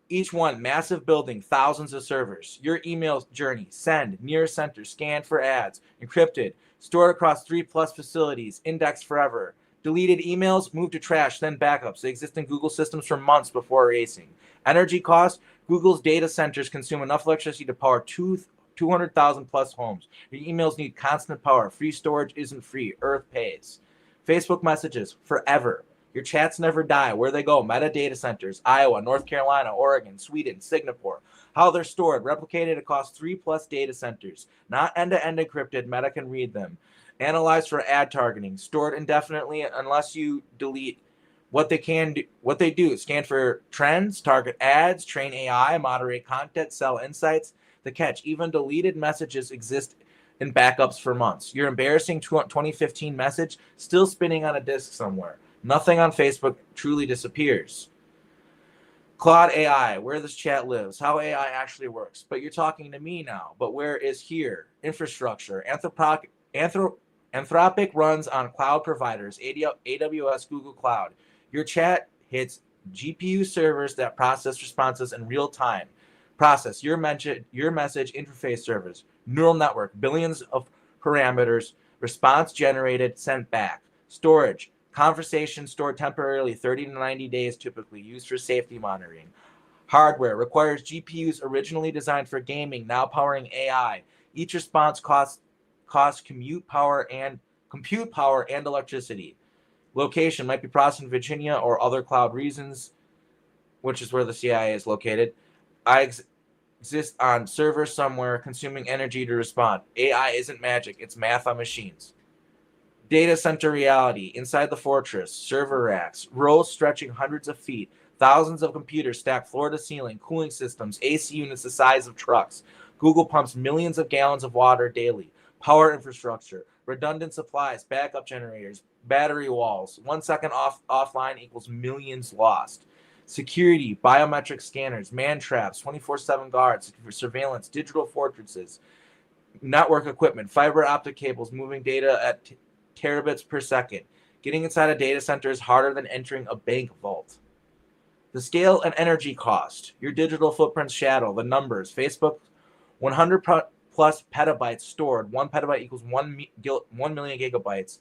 [SPEAKER 6] Each one massive building, thousands of servers. Your email journey, send, near center, scan for ads, encrypted, stored across 3+ facilities, indexed forever.
[SPEAKER 1] Deleted emails, move to trash, then backups. They exist in Google systems for months before erasing. Energy costs, Google's data centers consume enough electricity to power 200,000 plus homes. Your emails need constant power. Free storage isn't free. Earth pays. Facebook messages, forever. Your chats never die. Where they go? Meta data centers, Iowa, North Carolina, Oregon, Sweden, Singapore. How they're stored, replicated across 3+ data centers. Not end-to-end encrypted. Meta can read them. Analyzed for ad targeting. Stored indefinitely unless you delete. What they do, scan for trends, target ads, train AI, moderate content, sell insights. The catch, even deleted messages exist in backups for months. Your embarrassing 2015 message still spinning on a disk somewhere. Nothing on Facebook truly disappears. Claude AI, where this chat lives, how AI actually works. But you're talking to me now. But where is here? Infrastructure. Anthropic runs on cloud providers, AWS, Google Cloud. Your chat hits GPU servers that process responses in real time. Process your message interface servers. Neural network, billions of parameters, response generated, sent back. Storage, conversation stored temporarily 30 to 90 days typically, used for safety monitoring. Hardware requires GPUs originally designed for gaming, now powering AI. Each response costs compute power and electricity. Location might be processed in Virginia or other cloud regions, which is where the CIA is located. I exist on server somewhere, consuming energy to respond. AI isn't magic, it's math on machines. Data center reality, inside the fortress, server racks, rows stretching hundreds of feet, thousands of computers stacked floor to ceiling, cooling systems, AC units the size of trucks. Google pumps millions of gallons of water daily. Power infrastructure, redundant supplies, backup generators, battery walls. 1 second offline equals millions lost. Security, biometric scanners, man traps, 24/7 guards, surveillance, digital fortresses, network equipment, fiber optic cables moving data at terabits per second. Getting inside a data center is harder than entering a bank vault. The scale and energy cost, your digital footprint's shadow, the numbers. Facebook, 100 plus petabytes stored. 1 petabyte equals 1 million gigabytes.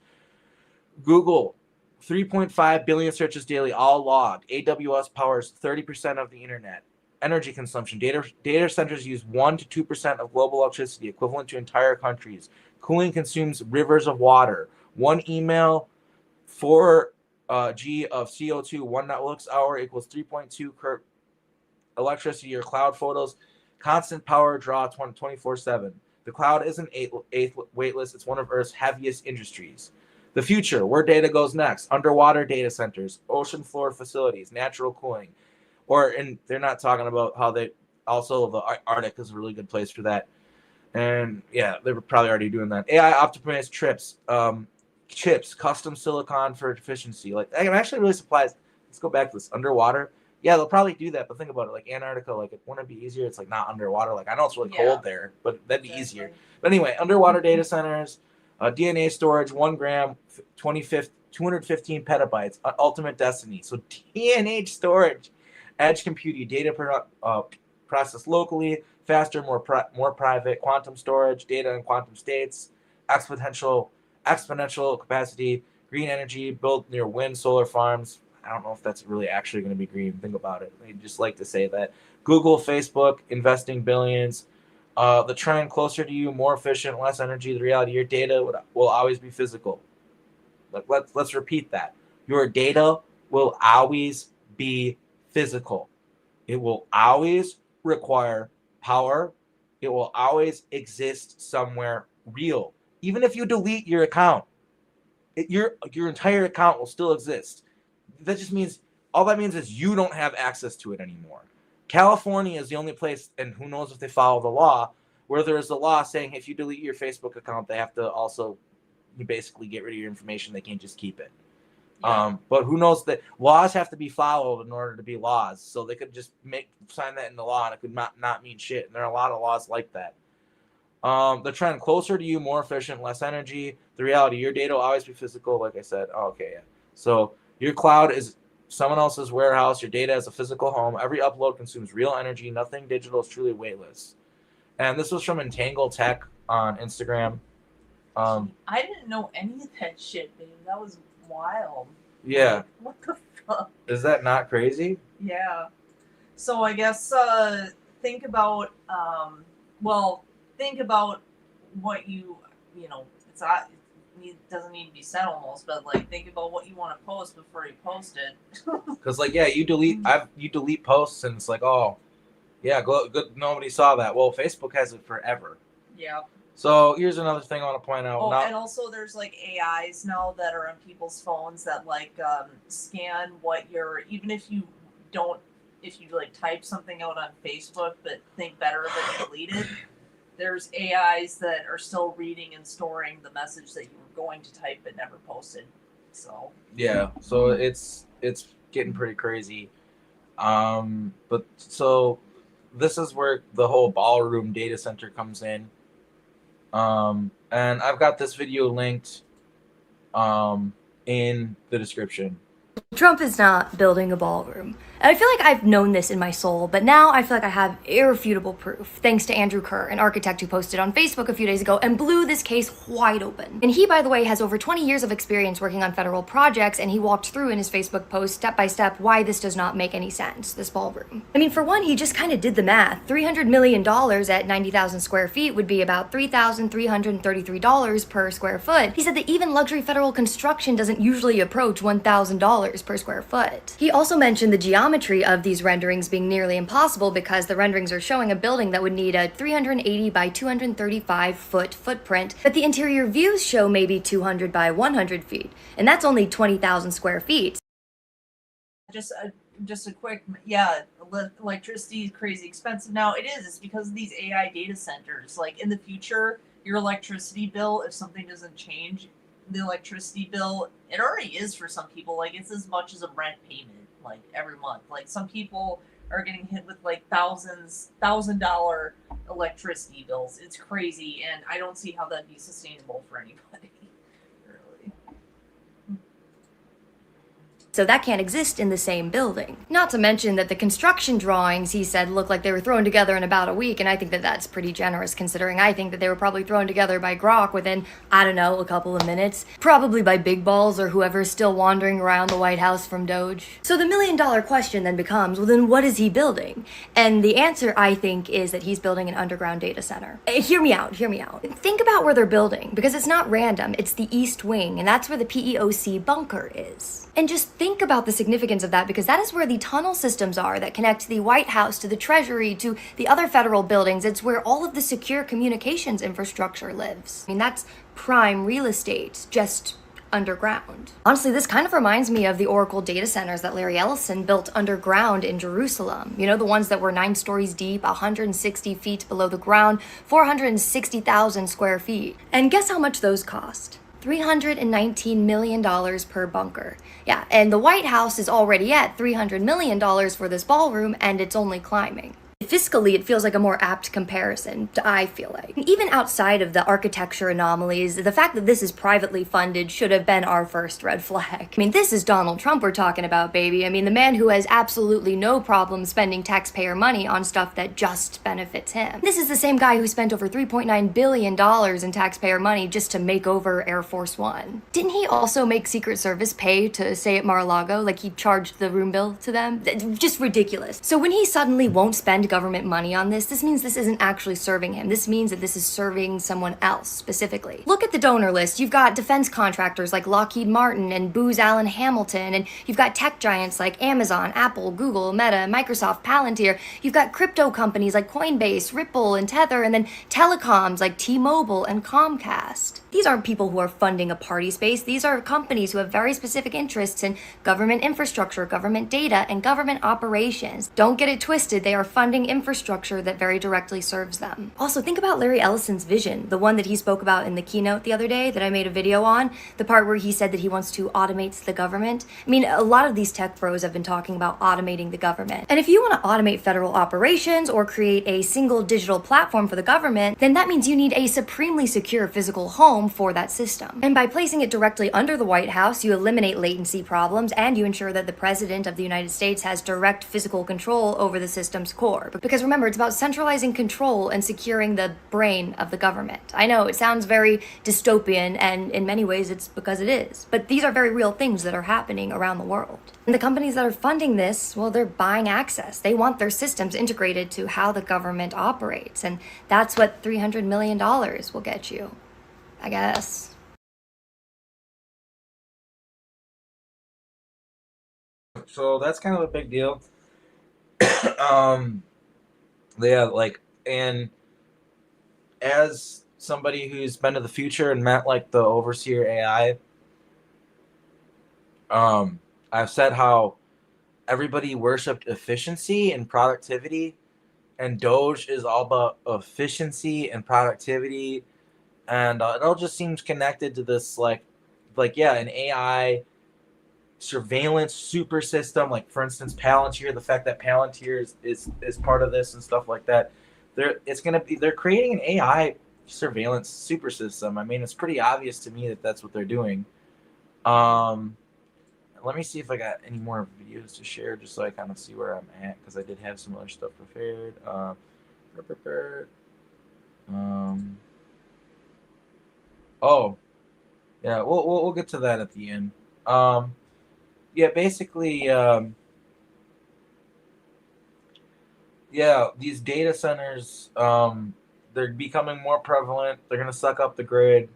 [SPEAKER 1] Google, 3.5 billion searches daily, all logged. AWS powers 30% of the internet. Energy consumption. Data centers use 1 to 2% of global electricity, equivalent to entire countries. Cooling consumes rivers of water. 1 email, 4 G of CO2, 1 Netflix hour equals 3.2 electricity. Your cloud photos, constant power draw 24/7. The cloud isn't weightless. It's one of Earth's heaviest industries. The future, where data goes next. Underwater data centers, ocean floor facilities, natural cooling. And they're not talking about how they also the Arctic is a really good place for that. And yeah, they were probably already doing that. AI optimized chips, custom silicon for efficiency. Like I'm actually really surprised. Let's go back to this underwater. Yeah, they'll probably do that, but think about it. Like Antarctica, like it wouldn't it be easier? It's like not underwater. Like I know it's really cold there, but that'd be easier. But anyway, underwater data centers, DNA storage, 1 gram, 215 petabytes, ultimate destiny. So DNA storage, edge computing, data processed locally, faster, more private, quantum storage, data in quantum states, exponential capacity, green energy built near wind, solar farms. I don't know if that's really actually going to be green. Think about it. They just like to say that. Google, Facebook, investing billions. The trend, closer to you, more efficient, less energy. The reality, your data will always be physical. Like let's repeat that. Your data will always be physical. It will always require power. It will always exist somewhere real. Even if you delete your account, your entire account will still exist. That just means all that means is you don't have access to it anymore. California is the only place, and who knows if they follow the law, where there is a law saying if you delete your Facebook account, they have to also basically get rid of your information. They can't just keep it. Yeah. But who knows that laws have to be followed in order to be laws. So they could just sign that into law, and it could not mean shit. And there are a lot of laws like that. The trend, closer to you, more efficient, less energy. The reality, your data will always be physical, like I said. Oh, okay, yeah. So your cloud is someone else's warehouse. Your data is a physical home. Every upload consumes real energy. Nothing digital is truly weightless. And this was from Entangle Tech on Instagram.
[SPEAKER 2] I didn't know any of that shit, dude. That was wild.
[SPEAKER 1] Yeah.
[SPEAKER 2] What the fuck?
[SPEAKER 1] Is that not crazy?
[SPEAKER 2] Yeah. So I guess think about think about what you know it's not it doesn't need to be said almost, but like think about what you want to post before you post it.
[SPEAKER 1] Because like yeah, you delete posts and it's like oh yeah good nobody saw that. Well, Facebook has it forever.
[SPEAKER 2] Yeah.
[SPEAKER 1] So here's another thing I want to point out.
[SPEAKER 2] Oh,
[SPEAKER 1] now,
[SPEAKER 2] and also there's like AIs now that are on people's phones that like scan what you're even if you like type something out on Facebook but think better of it deleted. There's AIs that are still reading and storing the message that you were going to type but never posted. So
[SPEAKER 1] yeah, so it's getting pretty crazy. But so this is where the whole Ballroom data center comes in. And I've got this video linked in the description.
[SPEAKER 7] Trump is not building a ballroom. And I feel like I've known this in my soul, but now I feel like I have irrefutable proof, thanks to Andrew Kerr, an architect who posted on Facebook a few days ago and blew this case wide open. And he, by the way, has over 20 years of experience working on federal projects, and he walked through in his Facebook post step by step why this does not make any sense, this ballroom. I mean, for one, he just kind of did the math. $300 million at 90,000 square feet would be about $3,333 per square foot. He said that even luxury federal construction doesn't usually approach $1,000 per square foot. He also mentioned the geometry of these renderings being nearly impossible because the renderings are showing a building that would need a 380 by 235 foot footprint, but the interior views show maybe 200 by 100 feet, and that's only 20,000 square feet.
[SPEAKER 2] just a quick electricity is crazy expensive now. It's because of these AI data centers. Like in the future, your electricity bill, if something doesn't change, the electricity bill, it already is for some people, like it's as much as a rent payment like every month. Like some people are getting hit with like $1,000 electricity bills. It's crazy, and I don't see how that'd be sustainable for anybody. Really.
[SPEAKER 7] So that can't exist in the same building. Not to mention that the construction drawings, he said, look like they were thrown together in about a week, and I think that that's pretty generous considering I think that they were probably thrown together by Grok within, I don't know, a couple of minutes. Probably by Big Balls or whoever's still wandering around the White House from Doge. So the $1 million question then becomes, well then what is he building? And the answer, I think, is that he's building an underground data center. Hear me out. Think about where they're building, because it's not random, it's the East Wing, and that's where the PEOC bunker is. And just think about the significance of that, because that is where the tunnel systems are that connect the White House to the Treasury to the other federal buildings. It's where all of the secure communications infrastructure lives. I mean, that's prime real estate, just underground. Honestly, this kind of reminds me of the Oracle data centers that Larry Ellison built underground in Jerusalem. You know, the ones that were 9 stories deep, 160 feet below the ground, 460,000 square feet. And guess how much those cost? $319 million per bunker. Yeah, and the White House is already at $300 million for this ballroom, and it's only climbing. Fiscally, it feels like a more apt comparison, I feel like. Even outside of the architecture anomalies, the fact that this is privately funded should have been our first red flag. I mean, this is Donald Trump we're talking about, baby. I mean, the man who has absolutely no problem spending taxpayer money on stuff that just benefits him. This is the same guy who spent over $3.9 billion in taxpayer money just to make over Air Force One. Didn't he also make Secret Service pay to stay at Mar-a-Lago? Like he charged the room bill to them? Just ridiculous. So when he suddenly won't spend government money on this means this isn't actually serving him. This means that this is serving someone else specifically. Look at the donor list. You've got defense contractors like Lockheed Martin and Booz Allen Hamilton, and you've got tech giants like Amazon, Apple, Google, Meta, Microsoft, Palantir. You've got crypto companies like Coinbase, Ripple, and Tether, and then telecoms like T-Mobile and Comcast. These aren't people who are funding a party space. These are companies who have very specific interests in government infrastructure, government data, and government operations. Don't get it twisted. They are funding infrastructure that very directly serves them. Also, think about Larry Ellison's vision, the one that he spoke about in the keynote the other day that I made a video on, the part where he said that he wants to automate the government. I mean, a lot of these tech bros have been talking about automating the government. And if you want to automate federal operations or create a single digital platform for the government, then that means you need a supremely secure physical home home for that system. And by placing it directly under the White House, you eliminate latency problems and you ensure that the President of the United States has direct physical control over the system's core. Because remember, it's about centralizing control and securing the brain of the government. I know it sounds very dystopian, and in many ways it's because it is. But these are very real things that are happening around the world. And the companies that are funding this, well, they're buying access. They want their systems integrated to how the government operates. And that's what $300 million will get you, I guess.
[SPEAKER 1] So that's kind of a big deal. Yeah, like, and as somebody who's been to the future and met like the overseer AI, I've said how everybody worshipped efficiency and productivity, and Doge is all about efficiency and productivity, and it all just seems connected to this like yeah, an AI surveillance super system. Like for instance, Palantir, the fact that Palantir is part of this and stuff like that. They're creating an AI surveillance super system. I mean, it's pretty obvious to me that that's what they're doing. Let me see if I got any more videos to share, just so I kind of see where I'm at, because I did have some other stuff prepared. Oh, yeah, we'll get to that at the end. Yeah, basically, yeah, these data centers, they're becoming more prevalent. They're gonna suck up the grid,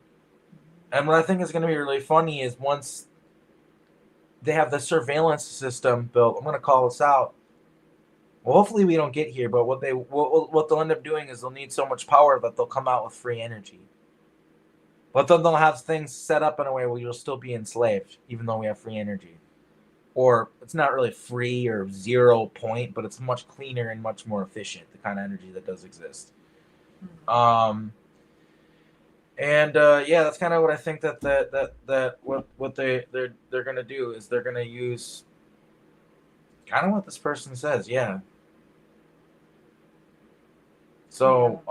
[SPEAKER 1] and what I think is gonna be really funny is once they have the surveillance system built. I'm gonna call this out. Well, hopefully we don't get here, but what they'll end up doing is they'll need so much power that they'll come out with free energy. But then they'll have things set up in a way where you'll still be enslaved, even though we have free energy. Or it's not really free or 0 point, but it's much cleaner and much more efficient, the kind of energy that does exist. Yeah, that's kind of what I think that what they're gonna do is they're gonna use kind of what this person says, yeah. So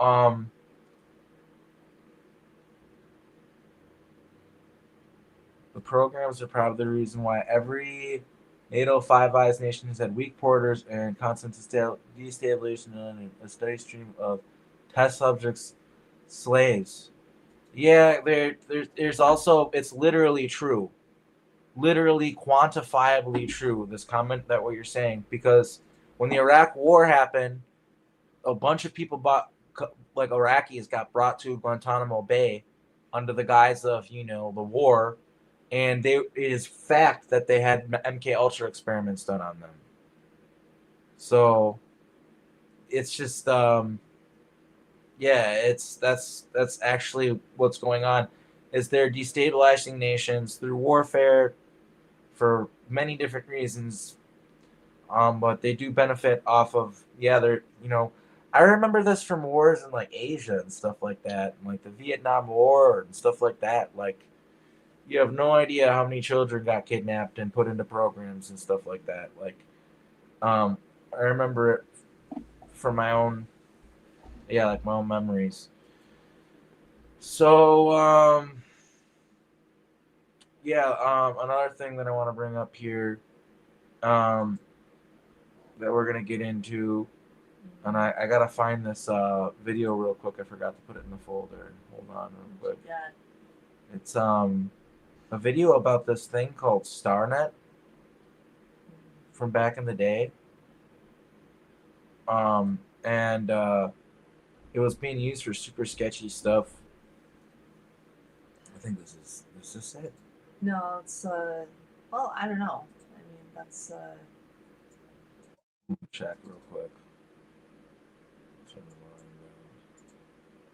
[SPEAKER 1] the programs are probably the reason why every NATO Five Eyes nation has had weak borders and constant destabilization and a steady stream of test subjects, slaves. Yeah, there's also, it's literally true. Literally quantifiably true, this comment that what you're saying, because when the Iraq war happened, a bunch of people like Iraqis got brought to Guantanamo Bay under the guise of, the war, and it is fact that they had MK Ultra experiments done on them. So it's just yeah, that's actually what's going on, is they're destabilizing nations through warfare for many different reasons. But they do benefit off of, they're, I remember this from wars in like Asia and stuff like that, and like the Vietnam War and stuff like that. Like, you have no idea how many children got kidnapped and put into programs and stuff like that. Like, I remember it from my own, my own memories. So, another thing that I want to bring up here, that we're gonna get into, and I gotta find this video real quick. I forgot to put it in the folder. Hold on real quick.
[SPEAKER 2] Yeah.
[SPEAKER 1] It's a video about this thing called StarNet from back in the day. And it was being used for super sketchy stuff. I think this is it.
[SPEAKER 2] No, it's well, I don't know. I mean, that's
[SPEAKER 1] Check real quick.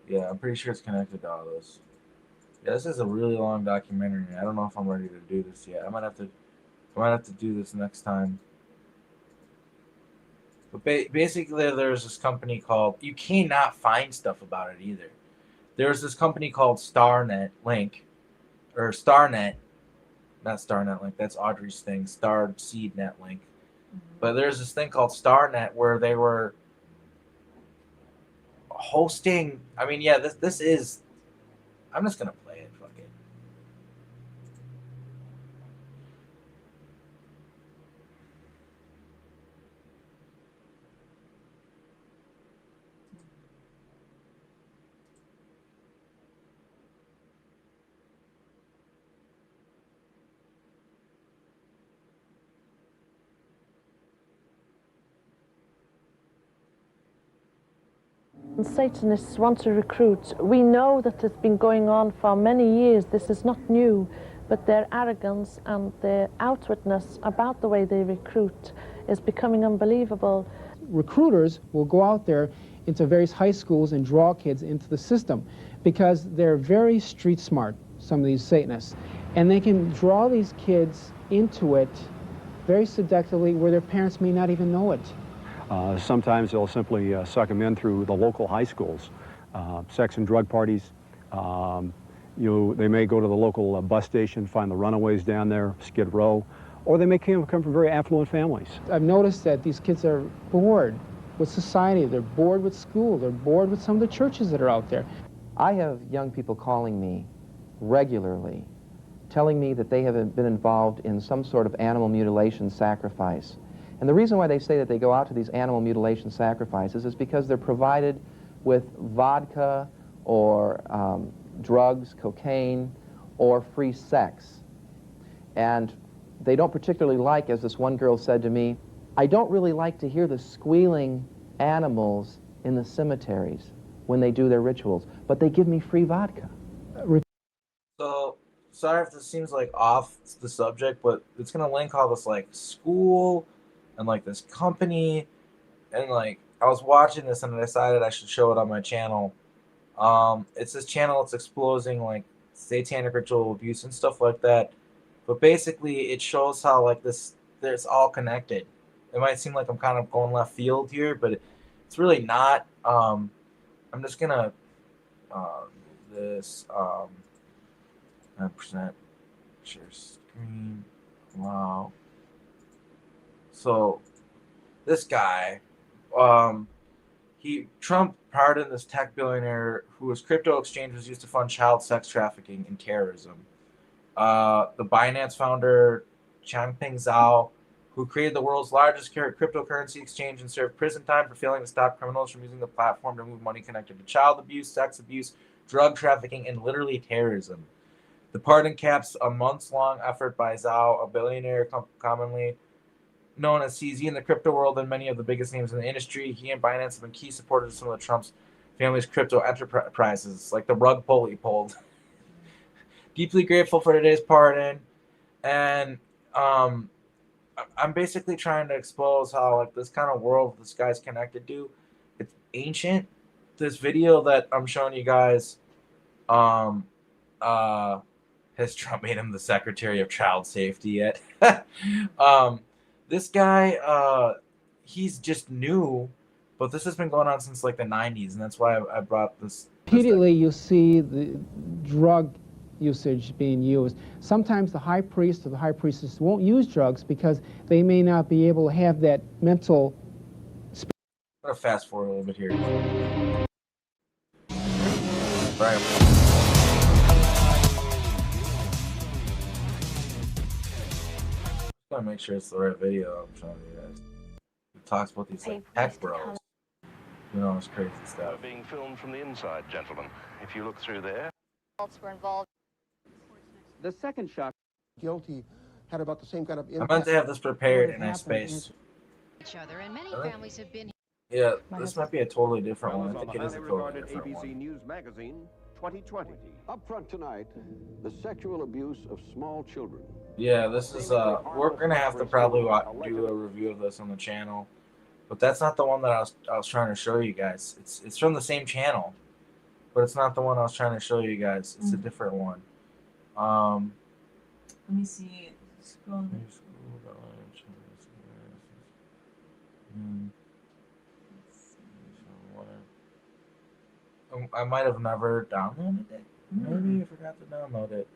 [SPEAKER 1] Yeah, I'm pretty sure it's connected to all this. Yeah, this is a really long documentary. I don't know if I'm ready to do this yet. I might have to do this next time. But basically, there's this company called, you cannot find stuff about it either. There's this company called StarNet Link, or StarNet, not StarNet Link. That's Audrey's thing, Star Seed Net Link. But there's this thing called StarNet where they were hosting. I mean, yeah, this is. I'm just gonna play it.
[SPEAKER 8] Satanists want to recruit. We know that it's been going on for many years. This is not new, but their arrogance and their outwardness about the way they recruit is becoming unbelievable.
[SPEAKER 9] Recruiters will go out there into various high schools and draw kids into the system because they're very street smart, some of these Satanists, and they can draw these kids into it very seductively where their parents may not even know it.
[SPEAKER 10] Sometimes they'll simply suck them in through the local high schools, sex and drug parties. They may go to the local bus station, find the runaways down there, Skid Row, or they may come from very affluent families.
[SPEAKER 9] I've noticed that these kids are bored with society, they're bored with school, they're bored with some of the churches that are out there.
[SPEAKER 11] I have young people calling me regularly, telling me that they have been involved in some sort of animal mutilation sacrifice. And the reason why they say that they go out to these animal mutilation sacrifices is because they're provided with vodka or drugs, cocaine, or free sex. And they don't particularly like, as this one girl said to me, I don't really like to hear the squealing animals in the cemeteries when they do their rituals, but they give me free vodka.
[SPEAKER 6] So, sorry if this seems like off the subject, but it's going to link all this like school and like this company, and like I was watching this and I decided I should show it on my channel. It's this channel that's exposing like satanic ritual abuse and stuff like that, but basically it shows how like it's all connected. It might seem like I'm kind of going left field here, but it's really not. I'm just gonna this 9% share screen. Wow. So this guy, Trump pardoned this tech billionaire whose crypto exchange was used to fund child sex trafficking and terrorism. The Binance founder, Changpeng Zhao, who created the world's largest cryptocurrency exchange and served prison time for failing to stop criminals from using the platform to move money connected to child abuse, sex abuse, drug trafficking, and literally terrorism. The pardon caps a months-long effort by Zhao, a billionaire commonly known as CZ in the crypto world and many of the biggest names in the industry. He and Binance have been key supporters of some of the Trump's family's crypto enterprises, like the rug pull he pulled. Deeply grateful for today's pardon, and I'm basically trying to expose how like this kind of world this guy's connected to, it's ancient. This video that I'm showing you guys, has Trump made him the Secretary of Child Safety yet? This guy, he's just new, but this has been going on since like the 90s, and that's why I brought this.
[SPEAKER 9] Repeatedly, you see the drug usage being used. Sometimes the high priest or the high priestess won't use drugs because they may not be able to have that mental.
[SPEAKER 6] I'm gonna fast forward a little bit here. Right. I want to make sure it's the right video I'm showing you guys. It talks about these like tech bros. You know, it's crazy stuff.
[SPEAKER 12] Being filmed from the inside, gentlemen. If you look through there.
[SPEAKER 13] Were involved.
[SPEAKER 14] The second shot, guilty, had about the same kind of
[SPEAKER 6] impact. I meant to have this prepared in a space.
[SPEAKER 13] Each other, and many families have been.
[SPEAKER 6] Yeah, this might be a totally different one. I think it is a totally different
[SPEAKER 12] ABC
[SPEAKER 6] one.
[SPEAKER 12] News Magazine 2020.
[SPEAKER 15] Up front tonight, the sexual abuse of small children.
[SPEAKER 6] Yeah, this is we're gonna have to probably do a review of this on the channel, but that's not the one that I was trying to show you guys. It's from the same channel, but it's not the one I was trying to show you guys. It's a different one.
[SPEAKER 2] Let me see.
[SPEAKER 6] I might have never downloaded it. Maybe I forgot to download it.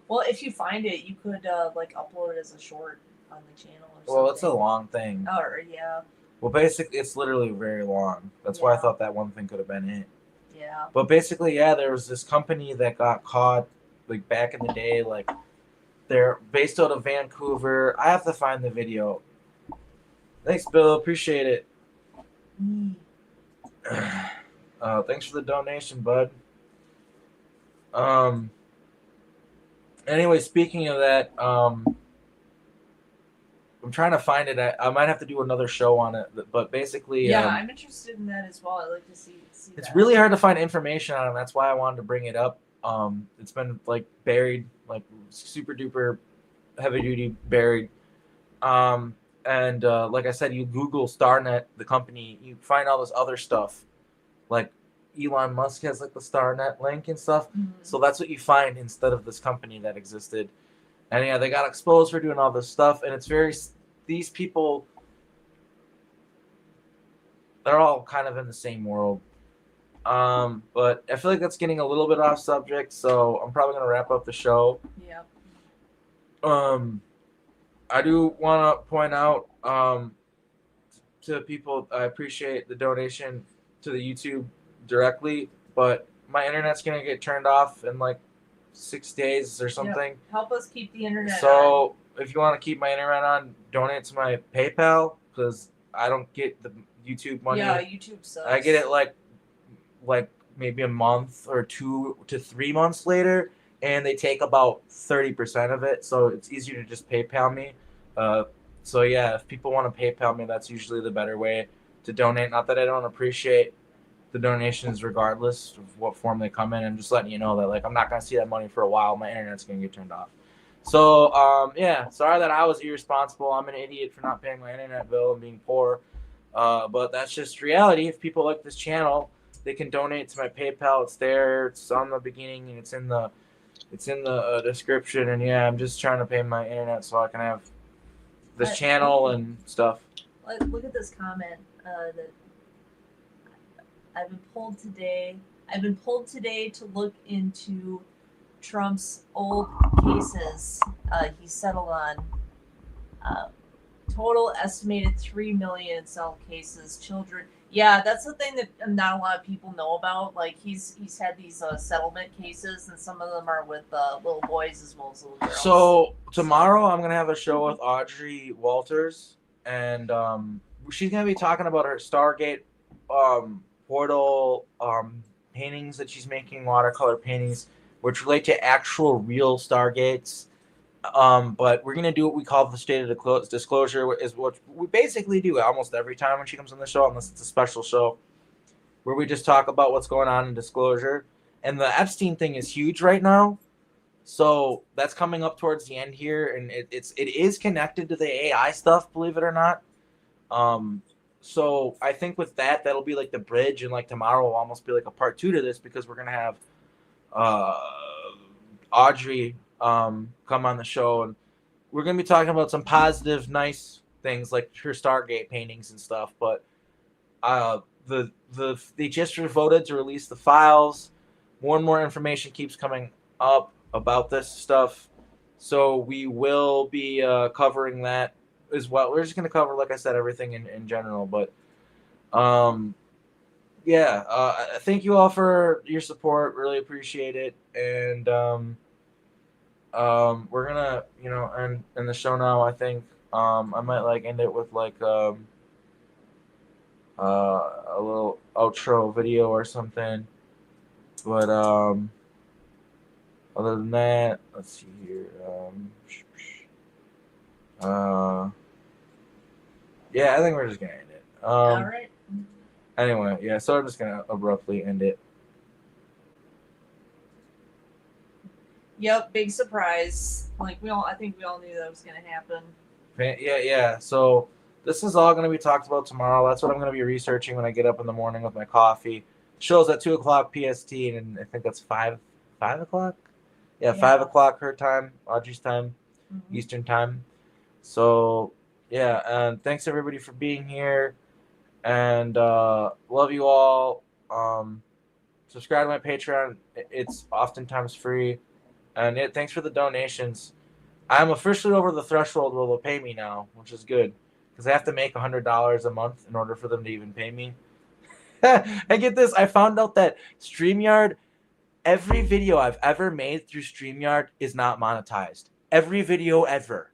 [SPEAKER 2] Well, if you find it, you could like upload it as a short on the channel or something.
[SPEAKER 6] Well, it's a long thing.
[SPEAKER 2] Or yeah.
[SPEAKER 6] Well, basically, it's literally very long. That's why I thought that one thing could have been it.
[SPEAKER 2] Yeah.
[SPEAKER 6] But basically, yeah, there was this company that got caught, like back in the day, like they're based out of Vancouver. I have to find the video. Thanks, Bill. Appreciate it. Thanks for the donation, bud. Anyway, speaking of that, I'm trying to find it. I might have to do another show on it, but basically,
[SPEAKER 2] Yeah, I'm interested in that as well. I'd like to see
[SPEAKER 6] it's
[SPEAKER 2] that.
[SPEAKER 6] really hard to find information on it. That's why I wanted to bring it up. It's been like buried, like super duper heavy duty buried. And like I said, you Google Starnet, the company, you find all this other stuff. Like Elon Musk has like the Starnet link and stuff. So that's what you find instead of this company that existed. And yeah, they got exposed for doing all this stuff, and it's very, these people, they're all kind of in the same world. But I feel like that's getting a little bit off subject, so I'm probably gonna wrap up the show.
[SPEAKER 2] Yep.
[SPEAKER 6] I do want to point out to people, I appreciate the donation to the YouTube directly, but my internet's gonna get turned off in like 6 days or something.
[SPEAKER 2] Yep. Help us keep the internet
[SPEAKER 6] So if you want to keep my internet on, donate to my PayPal, because I don't get the YouTube money.
[SPEAKER 2] Yeah, YouTube sucks.
[SPEAKER 6] I get it like maybe a month or 2 to 3 months later, and they take about 30% of it. So it's easier to just PayPal me. So yeah, if people want to PayPal me, that's usually the better way to donate. Not that I don't appreciate the donations regardless of what form they come in. I'm just letting you know that like I'm not gonna see that money for a while. My internet's gonna get turned off. So yeah, sorry that I was irresponsible. I'm an idiot for not paying my internet bill and being poor. But that's just reality. If people like this channel, they can donate to my PayPal. It's there. It's on the beginning and it's in the description. And yeah, I'm just trying to pay my internet so I can have this channel and stuff.
[SPEAKER 2] Look at this comment that I've been pulled today to look into Trump's old cases he settled on. Total estimated 3 million settled cases. Children. Yeah, that's the thing that not a lot of people know about. Like he's had these settlement cases, and some of them are with little boys as well as little girls.
[SPEAKER 6] So tomorrow I'm gonna have a show with Audrey Walters, and she's gonna be talking about her Stargate portal paintings that she's making, watercolor paintings, which relate to actual real Stargates. But we're gonna do what we call the state of disclosure, is what we basically do almost every time when she comes on the show, unless it's a special show, where we just talk about what's going on in disclosure. And the Epstein thing is huge right now, so that's coming up towards the end here, and it is connected to the AI stuff, believe it or not. So I think with that'll be like the bridge, and like tomorrow will almost be like a part 2 to this, because we're gonna have Audrey come on the show, and we're gonna be talking about some positive, nice things like her Stargate paintings and stuff. But they just voted to release the files. More and more information keeps coming up about this stuff, so we will be covering that as well. We're just gonna cover, like I said, everything in general. But yeah, thank you all for your support. Really appreciate it. And we're gonna, end the show now. I think I might like end it with like a little outro video or something. But other than that, let's see here. Yeah, I think we're just gonna end it.
[SPEAKER 2] All right.
[SPEAKER 6] Anyway, yeah, so I'm just gonna abruptly end it.
[SPEAKER 2] Yep, big surprise. I think we all knew that was gonna happen.
[SPEAKER 6] Yeah. So this is all gonna be talked about tomorrow. That's what I'm gonna be researching when I get up in the morning with my coffee. The show's at 2:00 PST, and I think that's 5 o'clock. Yeah, 5 o'clock her time, Audrey's time, Eastern time. So yeah, and thanks everybody for being here, and love you all. Subscribe to my Patreon. It's oftentimes free. And thanks for the donations. I'm officially over the threshold where they'll pay me now, which is good, because I have to make $100 a month in order for them to even pay me. I get this. I found out that StreamYard, every video I've ever made through StreamYard is not monetized. Every video ever.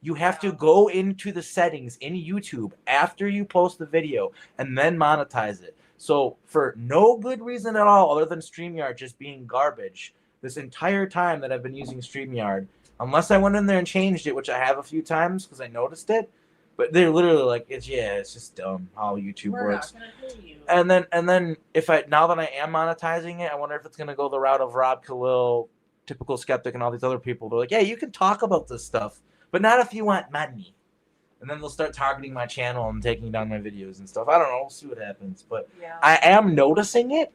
[SPEAKER 6] You have to go into the settings in YouTube after you post the video and then monetize it. So for no good reason at all other than StreamYard just being garbage, this entire time that I've been using StreamYard, unless I went in there and changed it, which I have a few times because I noticed it. But they're literally like, it's just dumb how YouTube works.
[SPEAKER 2] Not gonna pay you.
[SPEAKER 6] And then if now that I am monetizing it, I wonder if it's gonna go the route of Rob Khalil, Typical Skeptic, and all these other people. They're like, yeah, you can talk about this stuff, but not if you want money. And then they'll start targeting my channel and taking down my videos and stuff. I don't know. We'll see what happens. But
[SPEAKER 2] Yeah.
[SPEAKER 6] I am noticing it.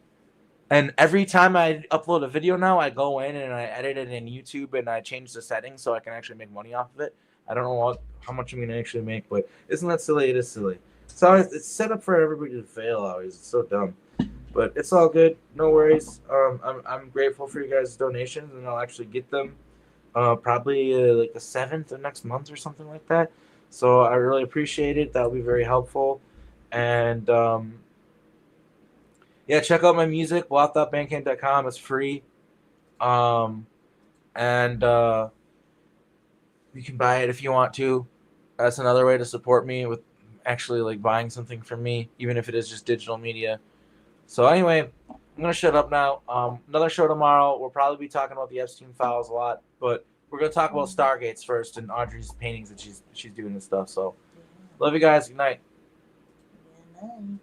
[SPEAKER 6] And every time I upload a video now, I go in and I edit it in YouTube and I change the settings so I can actually make money off of it. I don't know how much I'm going to actually make, but isn't that silly? It is silly. So it's set up for everybody to fail always. It's so dumb. But it's all good. No worries. I'm grateful for you guys' donations, and I'll actually get them probably like the 7th of next month or something like that. So I really appreciate it. That will be very helpful. And yeah, check out my music, block.bandcamp.com. It's free. And you can buy it if you want to. That's another way to support me with actually like buying something from me, even if it is just digital media. So anyway, I'm gonna shut up now. Another show tomorrow. We'll probably be talking about the Epstein files a lot, but we're gonna talk about Stargates first and Audrey's paintings that she's doing and stuff. So love you guys. Good night.
[SPEAKER 2] Good night.